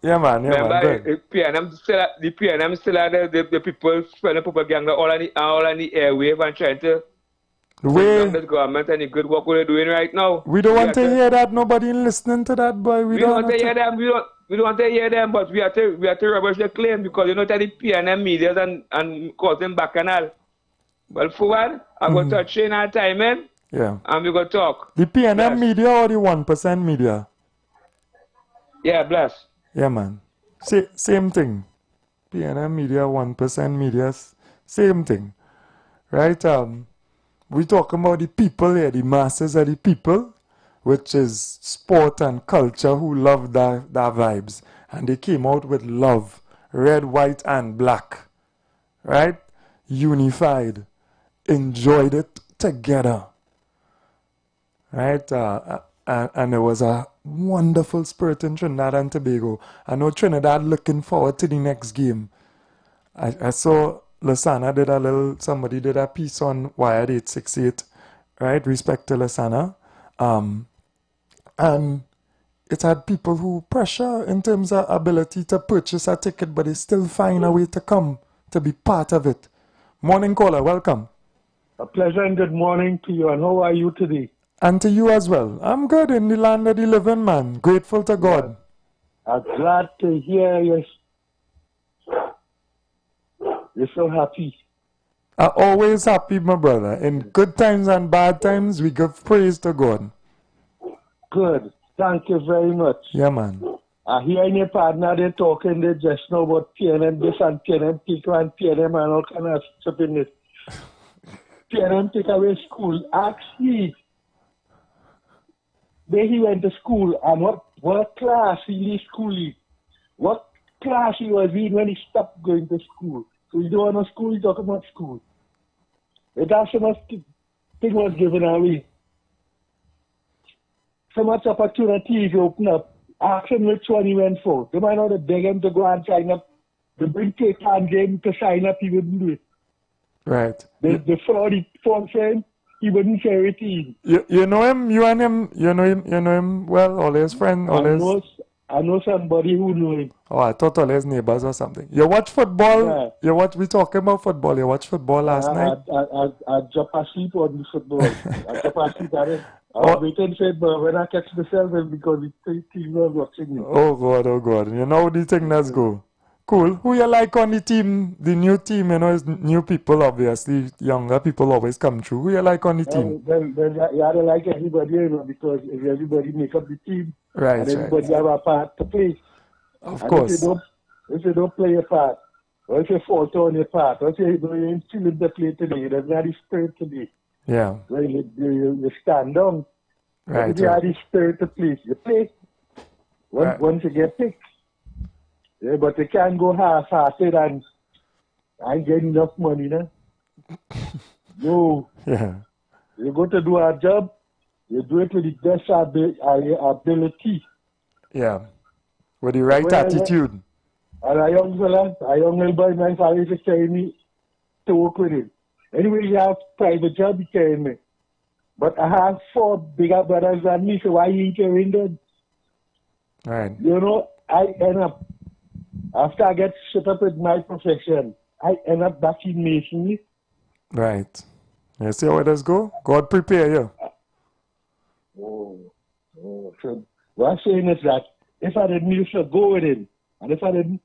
Yeah, man. Remember, the PNM still are the people spreading propaganda all on the airwave and trying to bring the government and the good work we're doing right now. We don't want to hear that. Nobody listening to that, boy. We don't want to hear them. We don't want to hear them, but we have to rubbish the claim because you know that the PNM media and causing bacchanal. But forward, I'm going to touch in our time, man. Yeah. And we're going to talk. The PNM media or the 1% media? Yeah, bless. Yeah, man. Same thing. PNM media, 1% media, same thing. Right? We talking about the people here, the masses of the people, which is sport and culture who love that vibes. And they came out with love, red, white, and black. Right? Unified. Enjoyed it together. Right? And there was a wonderful spirit in Trinidad and Tobago. I know Trinidad looking forward to the next game. I saw Lasana somebody did a piece on Wired 868, right? Respect to Lasana. And it had people who pressure in terms of ability to purchase a ticket, but they still find a way to come, to be part of it. Morning caller, welcome. A pleasure and good morning to you. And how are you today? And to you as well. I'm good in the land of the living, man. Grateful to God. I'm glad to hear you. You're so happy. I'm always happy, my brother. In good times and bad times, we give praise to God. Good. Thank you very much. Yeah, man. I hear in your partner, they're talking they just know about PNM this and PNM people and PNM and all kind of stuff in it. PNM take away school. Actually, then he went to school and what class he leave school? What class he was in when he stopped going to school? So you don't want to school, you talk about school. That's so much thing was given away. So much opportunities open up. Ask him which one he went for. They might not have begged him to go and sign up. They bring paper and get him to sign up, he wouldn't do it. Right. They fraud the form for him, he wouldn't share it in. You know him? You and him? You know him well? All his friends? I know somebody who know him. Oh, I thought all his neighbors or something. You watch football? Yeah. We talking about football. You watch football last night? I dropped asleep on the football. I dropped asleep at it. I was waiting for it, but when I catch myself, it's because the team was watching me. Oh, God. You know the thing that's go. Cool. Who you like on the team? The new team, you know, is new people, obviously. Younger people always come through. Who you like on the team? Well, you have to like everybody, you know, because if everybody make up the team, Right, and everybody have a part to play. Of and course. If you don't play your part, or if you falter on your part, or if you ain't feeling the play today, you don't have the spirit today. Yeah. Well, you stand down. Right. If you have the spirit to play, you play. Once you get picked. Yeah, but you can't go half-hearted and I ain't getting enough money, no? No. Yeah. You go to do a job, you do it with the best ability. Yeah. With the right attitude. And a young little boy, my father used to carry me to work with him. Anyway, you have private job, he carried me. But I have 4 bigger brothers than me, so why you carrying them? Right. You know, I end up, after I get set up with my profession, I end up back in masonry. Right. You see how it does go? God prepare you. So what I'm saying is that if I didn't used to go with him, and if I didn't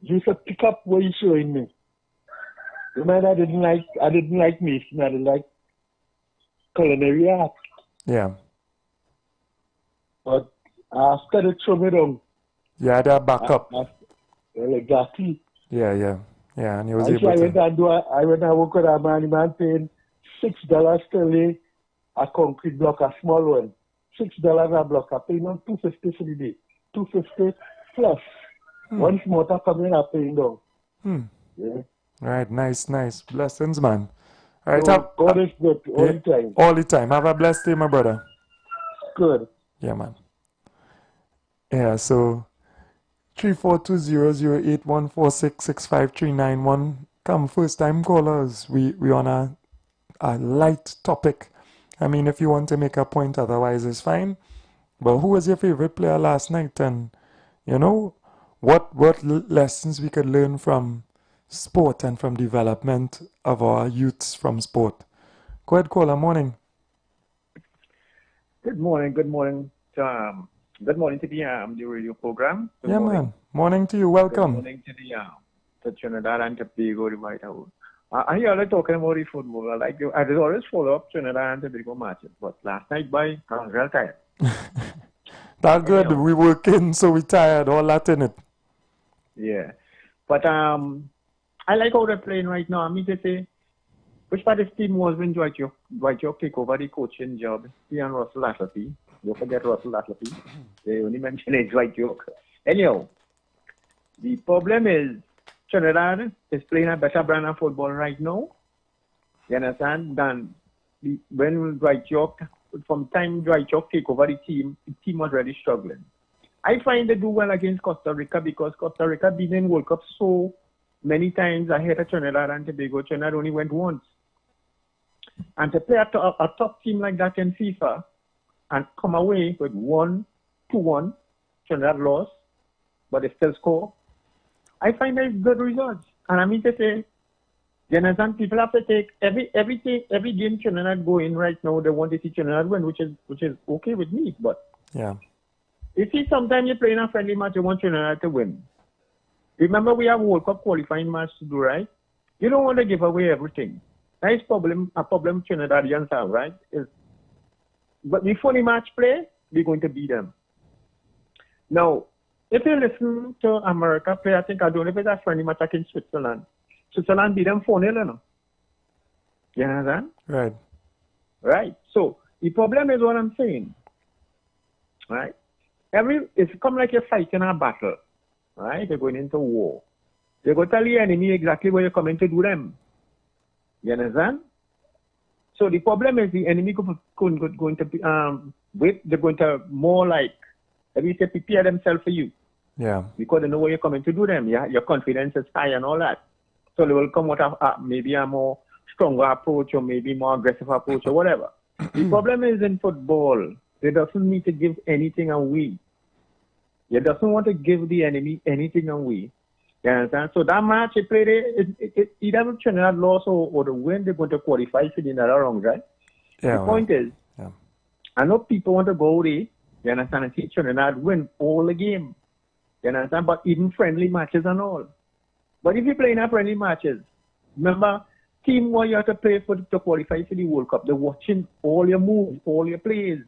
used to pick up what he's showing me, the man I didn't like mason, I didn't like culinary art. Yeah. But after they throw me down, you had that backup. Exactly. Yeah. And he was I able to. I went and work with a man paying $6 to lay a concrete block, a small one. $6 a block. I paying on $250 for the day. $250 plus. Once motor coming, I paying down. Yeah. Right, nice. Blessings, man. All right, So God is good all the time. All the time. Have a blessed day, my brother. Good. Yeah, man. Yeah, so 342-008-146-65391. Come first time callers. We on a light topic. I mean, if you want to make a point, otherwise it's fine. But who was your favorite player last night? And you know, what lessons we could learn from sport and from development of our youths from sport. Go ahead, caller. Morning. Good morning. Good morning to the radio program. Good morning. Man. Morning to you. Welcome. Good morning to the Trinidad and Tobago, the White House. I hear you talking about the football. I like you. I just always follow up Trinidad and Tobago matches, but last night, I was real tired. That's good. We working, so we tired. All that in it. Yeah, but I like how they're playing right now. I mean to say, which part of this team was when Dwight York take over the coaching job? He and Russell Lashley. Don't forget Russell Lashley. They only mention Dwight York. Anyhow, the problem is Trinidad is playing a better brand of football right now. You understand? Than when Dwight York, from time Dwight York take over the team was really struggling. I find they do well against Costa Rica because Costa Rica been in World Cup so many times ahead of Trinidad and Tobago. Trinidad only went once. And to play a top team like that in FIFA and come away with 1-2-1, Trinidad lost, but they still score, I find that good results. And I mean to say, you understand, people have to take every game Trinidad go in right now, they want to see Trinidad win, which is okay with me. But yeah, you see, sometimes you play in a friendly match, you want Trinidad to win. Remember, we have World Cup qualifying match to do, right? You don't want to give away everything. That is a problem Trinidadians have, right? But before the match play, we're going to beat them. Now, if you listen to America play, I don't know if it's a friendly match against Switzerland. Switzerland beat them 4-0, you know? You understand? Right. Right. So, the problem is what I'm saying. Right? It's come like you're fighting a battle. Right? You're going into war. They're going to tell the enemy exactly what you're coming to do them. You understand? So the problem is the enemy going to be they're going to more like prepare themselves for you. Yeah. Because they know what you're coming to do them. Yeah, your confidence is high and all that. So they will come with maybe a more stronger approach or maybe more aggressive approach or whatever. The problem is in football, they doesn't need to give anything away. You doesn't want to give the enemy anything away. You understand? So that match they played, either Trinidad lost or the win, they're going to qualify for the another round, right? Yeah, the point is, I know people want to go there, you understand, and see Trinidad win all the game. You understand? But even friendly matches and all. But if you play in a friendly matches, remember, team where you have to play for to qualify for the World Cup, they're watching all your moves, all your plays.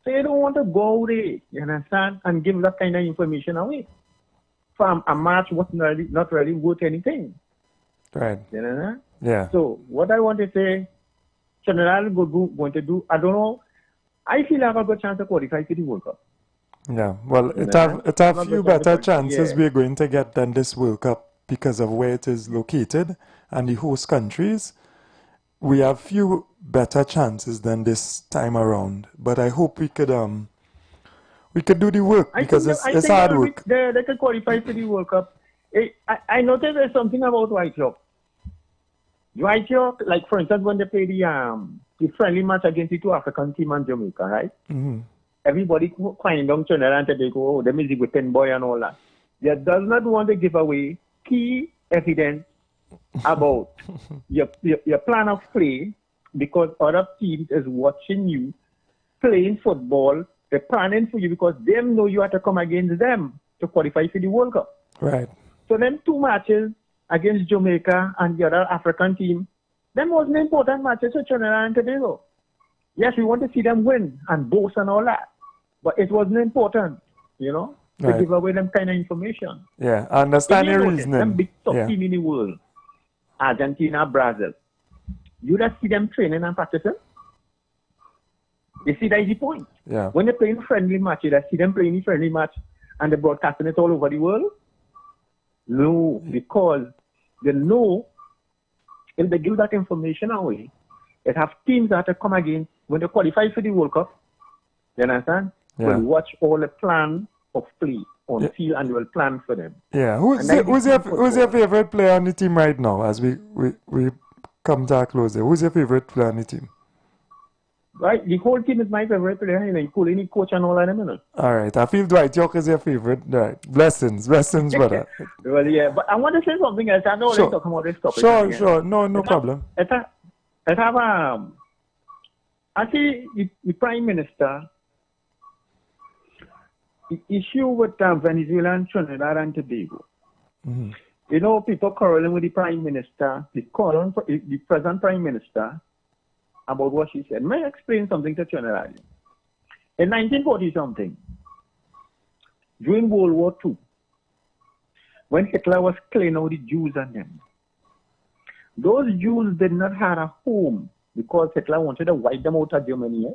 So you don't want to go there, you understand, and give that kind of information away. From a match was not really worth anything. Right. You know? Yeah. So what I want to say, Trinidad is going to do, I don't know, I feel I have a good chance to qualify for the World Cup. Yeah. Well, it have few better chances we're going to get than this World Cup because of where it is located and the host countries. We have few better chances than this time around. But I hope we could do the work because it's hard work. They can qualify for the World Cup. I noticed there's something about White York. White York, like for instance, when they play the friendly match against the two African team and Jamaica, right? Mm-hmm. Everybody crying down Trinidad and Tobago, the music with 10 boy and all that. They does not want to give away key evidence about your plan of play because other teams is watching you playing football. They're planning for you because they know you have to come against them to qualify for the World Cup. Right. So them two matches against Jamaica and the other African team, them wasn't important matches for Trinidad and Tobago. Yes, we want to see them win and boast and all that, but it wasn't important, you know, to give away them kind of information. Yeah, I understand your reasoning. Them big top team in the world, Argentina, Brazil, you just see them training and practicing. You see, that is the point. Yeah. When they're playing friendly matches, you see them playing a friendly match and they're broadcasting it all over the world. No, because they know if they give that information away, it have teams that have come against when they qualify for the World Cup. You understand? Yeah. We'll watch all the plan of play on field and we'll plan for them. Yeah. Who's your favorite player on the team right now as we come to a close there? Who's your favorite player on the team? Right, the whole team is my favorite player, including coach and all of them, you know. All right, I feel Dwight York is your favorite. Right. Blessings, brother. Well, yeah, but I want to say something else. I know they're talking about this topic. Sure. No problem. I see the Prime Minister, the issue with Venezuela and Trinidad and Tobago. Mm-hmm. You know, people quarreling with the Prime Minister, the present Prime Minister, about what she said. May I explain something to Trinidad? In 1940-something, during World War II, when Hitler was killing all the Jews and them, those Jews did not have a home because Hitler wanted to wipe them out of Germany.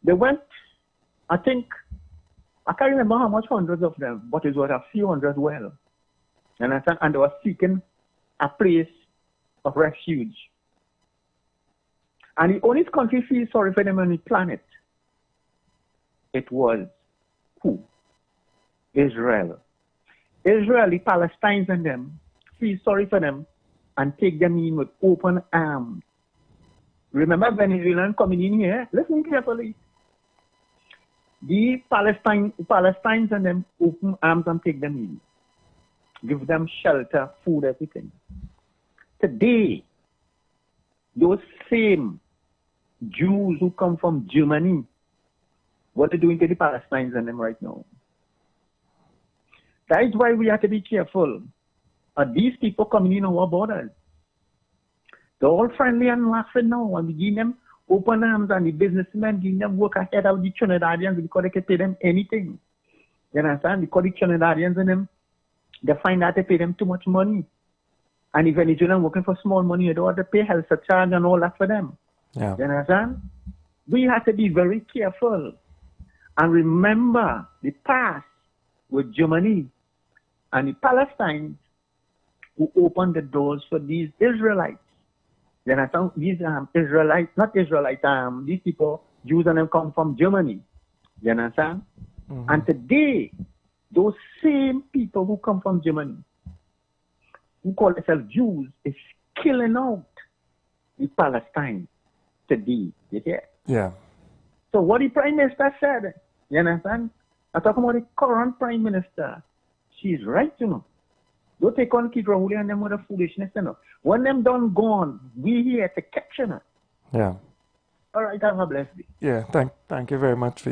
They went, I can't remember how much hundreds of them, but it was a few hundred well. And they were seeking a place of refuge. And the only country feels sorry for them on the planet, it was who? Israel. Israel, the Palestinians and them, feel sorry for them and take them in with open arms. Remember Venezuelans coming in here? Listen carefully. The Palestinians and them open arms and take them in. Give them shelter, food, everything. Today, those same Jews who come from Germany, what they're doing to the Palestinians and them right now. That is why we have to be careful. Are these people coming in our borders? They're all friendly and laughing now, and we give them open arms, and the businessmen give them work ahead of the Trinidadians because they can pay them anything. You understand? Because the Trinidadians and them, they find out they pay them too much money. And if Venezuelans working for small money, they don't have to pay health charge and all that for them. Yeah. You understand? We have to be very careful and remember the past with Germany and the Palestinians who opened the doors for these Israelites. You understand? These Israelites, not Israelites, these people, Jews and them come from Germany. You understand? Mm-hmm. And today, those same people who come from Germany, who call themselves Jews, is killing out the Palestine today. You hear? Yeah. So what the Prime Minister said, you understand? I'm talking about the current Prime Minister. She's right, you know. Don't take on Kid Rahuli and them with the foolishness, you know. When them done gone, we here to capture them. Yeah. All right, have a blessed day. Yeah, thank you very much for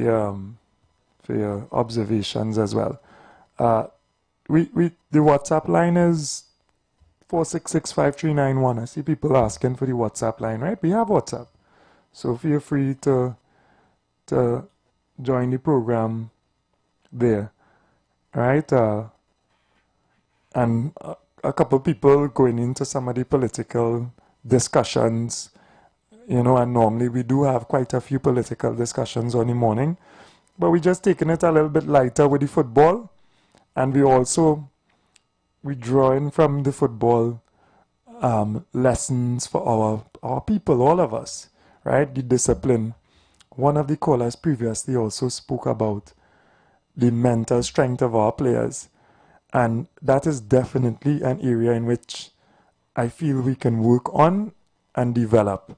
for your observations as well. The WhatsApp line is 4665391. I see people asking for the WhatsApp line, right? We have WhatsApp. So feel free to join the program there, right? And a couple people going into some of the political discussions, you know, and normally we do have quite a few political discussions on the morning, but we're just taking it a little bit lighter with the football, and we drawing from the football lessons for our people, all of us, right? The discipline. One of the callers previously also spoke about the mental strength of our players, and that is definitely an area in which I feel we can work on and develop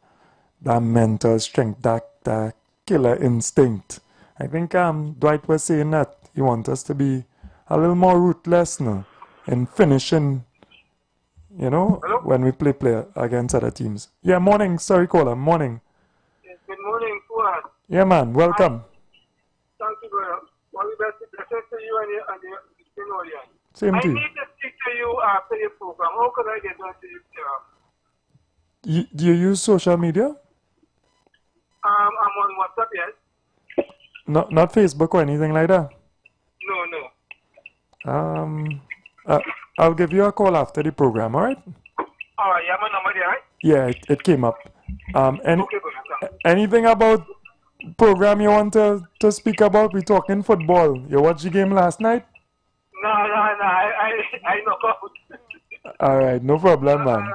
that mental strength, that killer instinct. I think Dwight was saying that he wants us to be a little more ruthless now in finishing, you know, when we play against other teams. Yeah, morning, sorry caller, morning. Yes, good morning, Fuad. Yeah, man, welcome. Thank you, brother. All the best to you and the listening audience. Same to I you. need to speak to you after your program. How could I get on to you? Do you use social media? I'm on WhatsApp, yes. Not Facebook or anything like that? No. I'll give you a call after the program, alright? Alright, you have my number there, right? Yeah, it came up. Okay, brother. Anything about program you want to speak about? We talking football. You watched the game last night? No, I knock out. Alright, no problem, man.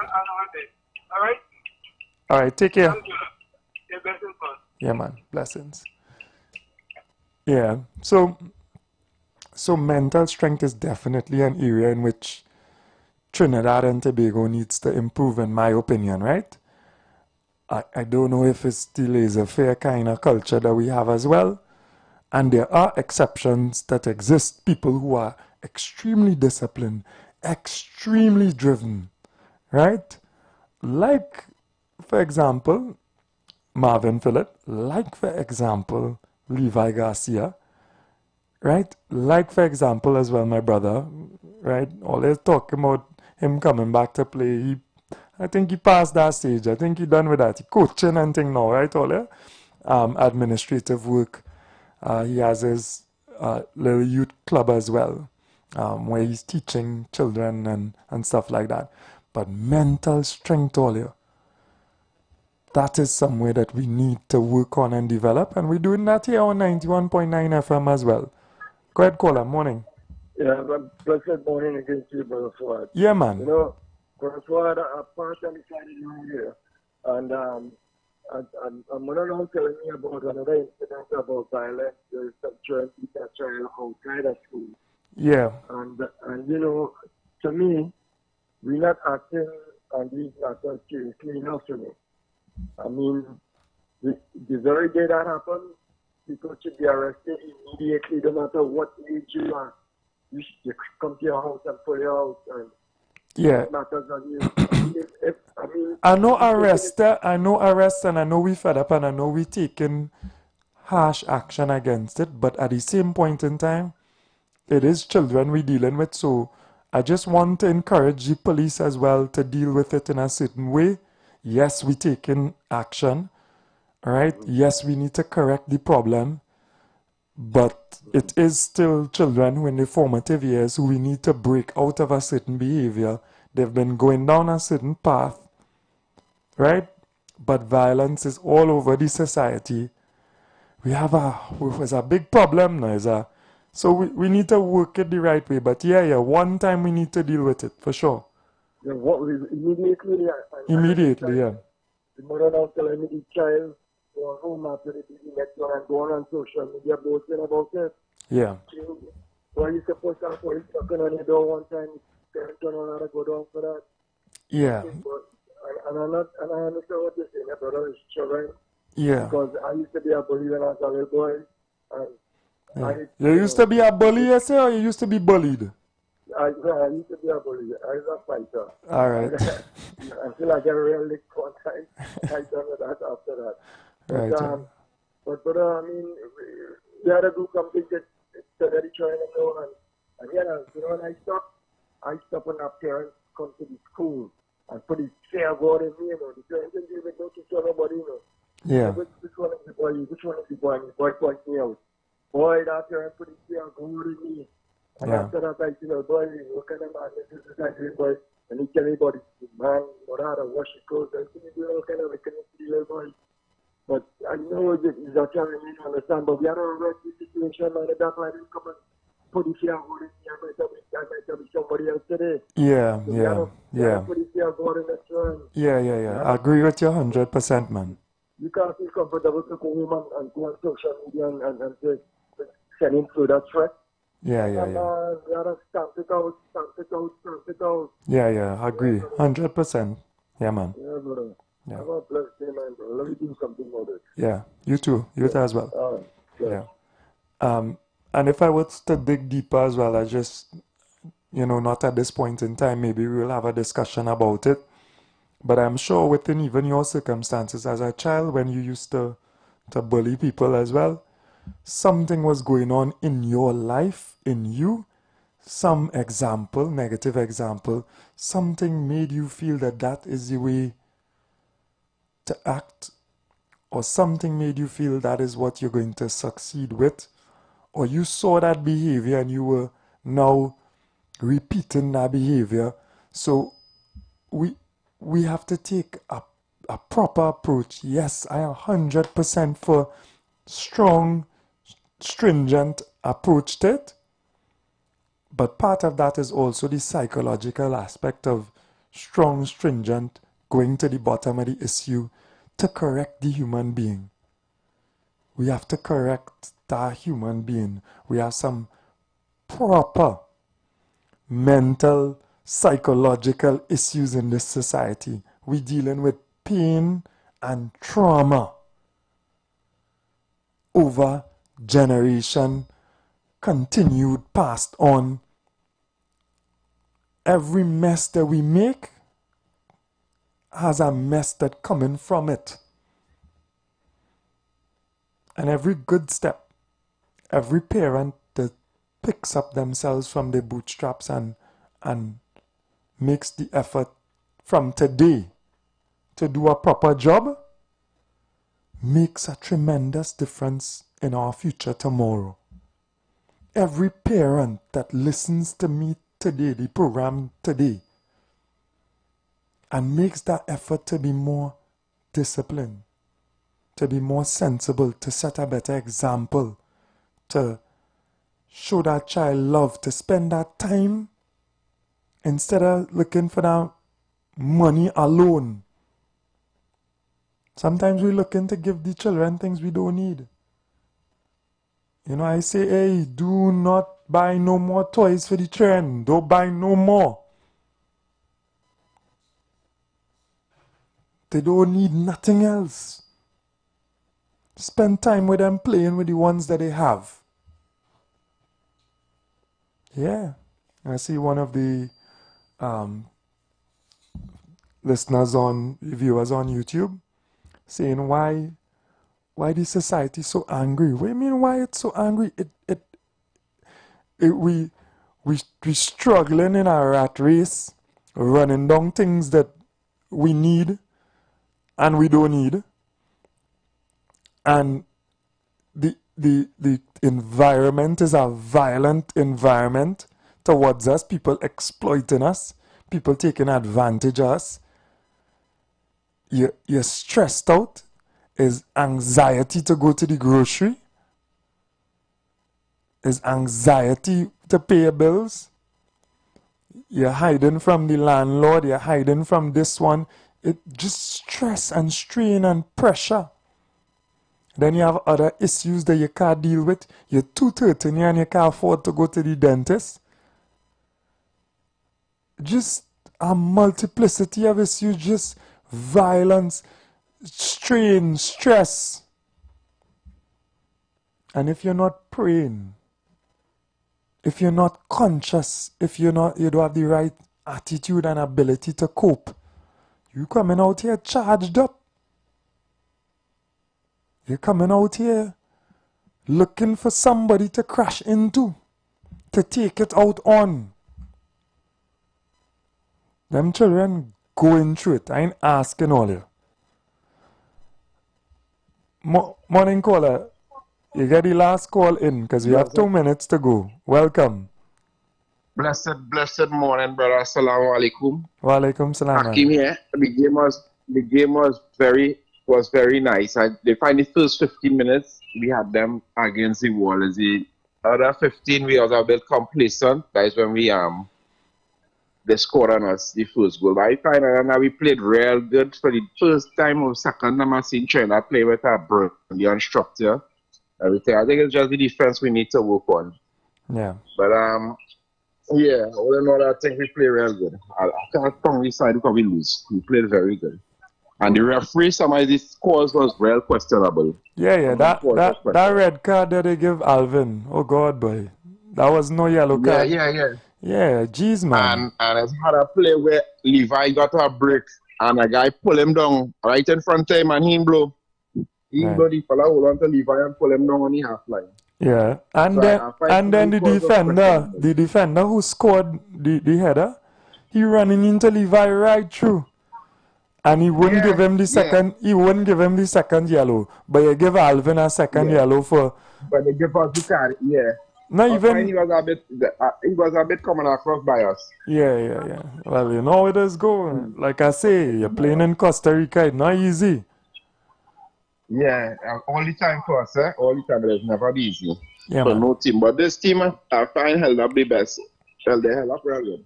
Alright? Alright, take care. Thank you. Your blessings, man. Yeah, man. Blessings. Yeah. So mental strength is definitely an area in which Trinidad and Tobago needs to improve, in my opinion, right? I don't know if it still is a fair kind of culture that we have as well. And there are exceptions that exist, people who are extremely disciplined, extremely driven, right? Like, for example, Marvin Phillip, like, for example, Levi Garcia, right? Like, for example, as well, my brother, right? Always talking about him coming back to play. I think he passed that stage. I think he done with that. He coaching and thing now, right? All administrative work. He has his little youth club as well, where he's teaching children and stuff like that. But mental strength, all that is somewhere that we need to work on and develop, and we're doing that here on 91.9 FM as well. Go ahead, caller. Morning. Yeah, blessed morning again to you, Brother Fuad. Yeah, man. You know, Brother Fuad, I partially decided you here, and I'm not telling me about another incident about violence. There's some children that child outside of school. Yeah. And you know, to me, we're not acting on these matters seriously enough to me. I mean, the very day that happened, people should be arrested immediately, no matter what age you are. You should come to your house and pull you out, and yeah, it matters on you. I know arrest, and I know we fed up, and I know we taking harsh action against it, but at the same point in time, it is children we're dealing with, so I just want to encourage the police as well to deal with it in a certain way. Yes, we're taking action, all right? Yes, we need to correct the problem, but it is still children who in the formative years who we need to break out of a certain behavior. They've been going down a certain path, right? But violence is all over the society. We have a big problem now. So we need to work it the right way. But yeah, one time we need to deal with it, for sure. Yeah, immediately? Immediately, yeah. The mother now telling me the child go home after the next one and go on social media boasting about it. Yeah. Why you supposed to have police knocking on your door one time, turn on and go down for that? Yeah. And I understand what you're saying, brother, is children. Yeah. Because I used to be a bully when I was a little boy. And You used to be a bully, you say, or you used to be bullied? I used to be a bully. I was a fighter. All right. Until I get real lick one time, I done with that after that. Right. But I mean, they had to do something that they're trying to know. And you know, when I stop when our parents come to the school and put the fear of God in me, you know, the parents didn't even go to tell nobody, you know. Yeah. Which one is the boy? Which one is the boy? And the boy points me out. Boy, that parent put the fear of God in me. And after that, I said, boy, what kind of man this is like this boy? And he tell me about the man, or how to wash his clothes. I think he do all kind of little boy. But I know it's a challenge, you understand, but we are not ready the situation, man. That's why I didn't come and put the fear of God in me. I might have somebody else today. Yeah, so yeah. Put the fear of God in the turn. Yeah. I agree with you 100%, man. You can't feel comfortable to go home and go on social media and say, send him through that threat. Yeah. We gotta stamp it out. Yeah, I agree. 100%. Yeah, man. Yeah, brother. Yeah. Have a blessed day, man, bro. Let me do something about it. Yeah, you too. You too as well. All right. Yeah. And if I was to dig deeper as well, I just, you know, not at this point in time, maybe we'll have a discussion about it. But I'm sure within even your circumstances as a child, when you used to bully people as well, something was going on in your life, in you, some example, negative example, something made you feel that is the way to act, or something made you feel that is what you're going to succeed with, or you saw that behavior and you were now repeating that behavior. So we have to take a proper approach. Yes, I am 100% for strong, stringent approach to it. But part of that is also the psychological aspect of strong, stringent, going to the bottom of the issue to correct the human being. We have to correct that human being. We have some proper mental, psychological issues in this society. We're dealing with pain and trauma over generation, continued, passed on. Every mess that we make has a mess that coming from it. And every good step, every parent that picks up themselves from their bootstraps and makes the effort from today to do a proper job makes a tremendous difference in our future tomorrow. Every parent that listens to me today, the program today, and makes that effort to be more disciplined, to be more sensible, to set a better example, to show that child love, to spend that time instead of looking for that money alone. Sometimes we're looking to give the children things we don't need. You know, I say, hey, do not buy no more toys for the children. Don't buy no more. They don't need nothing else. Spend time with them playing with the ones that they have. Yeah. I see one of the viewers on YouTube saying why the society is so angry. What do you mean why it's so angry? We struggling in our rat race, running down things that we need and we don't need. And the environment is a violent environment towards us, people exploiting us, people taking advantage of us. You're stressed out. Is anxiety to go to the grocery? Is anxiety to pay your bills? You're hiding from the landlord, you're hiding from this one. It just stress and strain and pressure. Then you have other issues that you can't deal with. You're 230 and you can't afford to go to the dentist. Just a multiplicity of issues, just violence, strain, stress. And if you're not praying, if you're not conscious, if you don't have the right attitude and ability to cope, you coming out here charged up. You're coming out here looking for somebody to crash into, to take it out on. Them children going through it. I ain't asking all you. Morning caller. You get the last call in because we have 2 minutes to go. Welcome. Blessed morning, brother. Assalamu alaikum. Wa alaikum salam. Hakim here. The game was very nice. They find the first 15 minutes we had them against the wall. As the other 15 we was a bit complacent. That is when they scored on us the first goal. But I find that we played real good for the first time or second time I've seen China play with a brilliant structure. Everything. I think it's just the defense we need to work on. Yeah. But yeah, all in all, I think we play real good. I can't strongly side because we lose. We played very good. And the referee, some of these scores was real questionable. Yeah. That red card that they give Alvin. Oh God, boy. That was no yellow card. Yeah. Yeah, jeez, man. And it's had a play where Levi got a break and a guy pull him down right in front of him and he blow. He blow the fella hold on to Levi and pull him down on the half line. Yeah, and then the defender who scored the header, he running into Levi right through. And he wouldn't give him the second yellow. But you give Alvin a second yellow for. But they give us the card, yeah. Not even he was a bit coming across by us. Yeah. Well, you know it is going. Like I say, you're playing in Costa Rica, it's not easy. Yeah, all the time for us, all the time, but it's never easy. Yeah, for man. no team. But this team, I find held up the best. Well, they held up real good.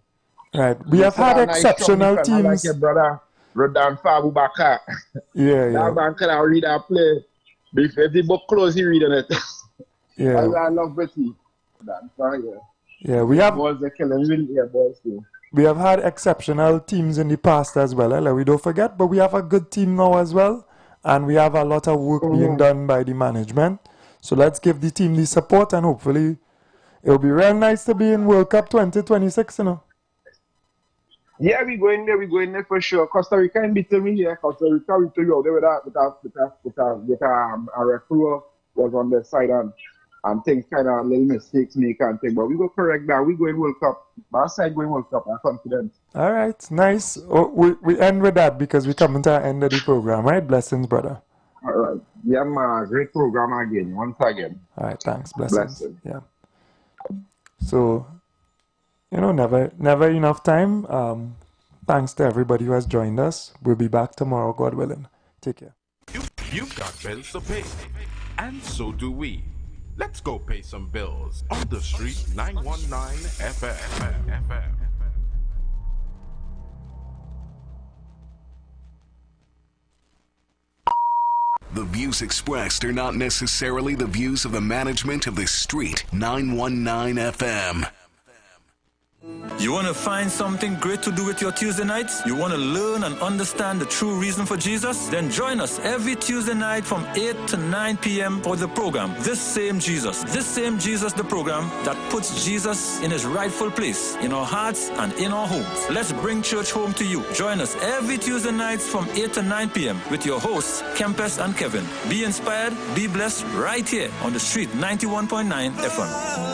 Right. We have had exceptional teams. Like your brother, Rodan Fabubaka. Yeah. That man can read that play. If the book close, he reading it. Yeah. I love Betty. Yeah, we have. We have had exceptional teams in the past as well. Like we don't forget, but we have a good team now as well. And we have a lot of work being done by the management. So let's give the team the support and hopefully it'll be real nice to be in World Cup 2026, you know. Yeah, we go in there for sure. Costa Rica in between here. Costa Rica, we told you out there with a referee was on the side and things kind of little mistakes make and things. But we go correct that. We go in World Cup. My side going World Cup. I'm confident. All right, nice. Oh, we end with that because we come to the end of the program, right? Blessings, brother. All right. Yeah, man. Great program again. Once again. All right, thanks. Blessings. Yeah. So, you know, never enough time. Thanks to everybody who has joined us. We'll be back tomorrow, God willing. Take care. You've got bills to pay, and so do we. Let's go pay some bills on the street 919 FM. The views expressed are not necessarily the views of the management of the Street 919 FM. You want to find something great to do with your Tuesday nights? You want to learn and understand the true reason for Jesus? Then join us every Tuesday night from 8 to 9 p.m. for the program, This Same Jesus, the program that puts Jesus in his rightful place in our hearts and in our homes. Let's bring church home to you. Join us every Tuesday nights from 8 to 9 p.m. with your hosts, Kempes and Kevin. Be inspired, be blessed right here on the Street 91.9 FM.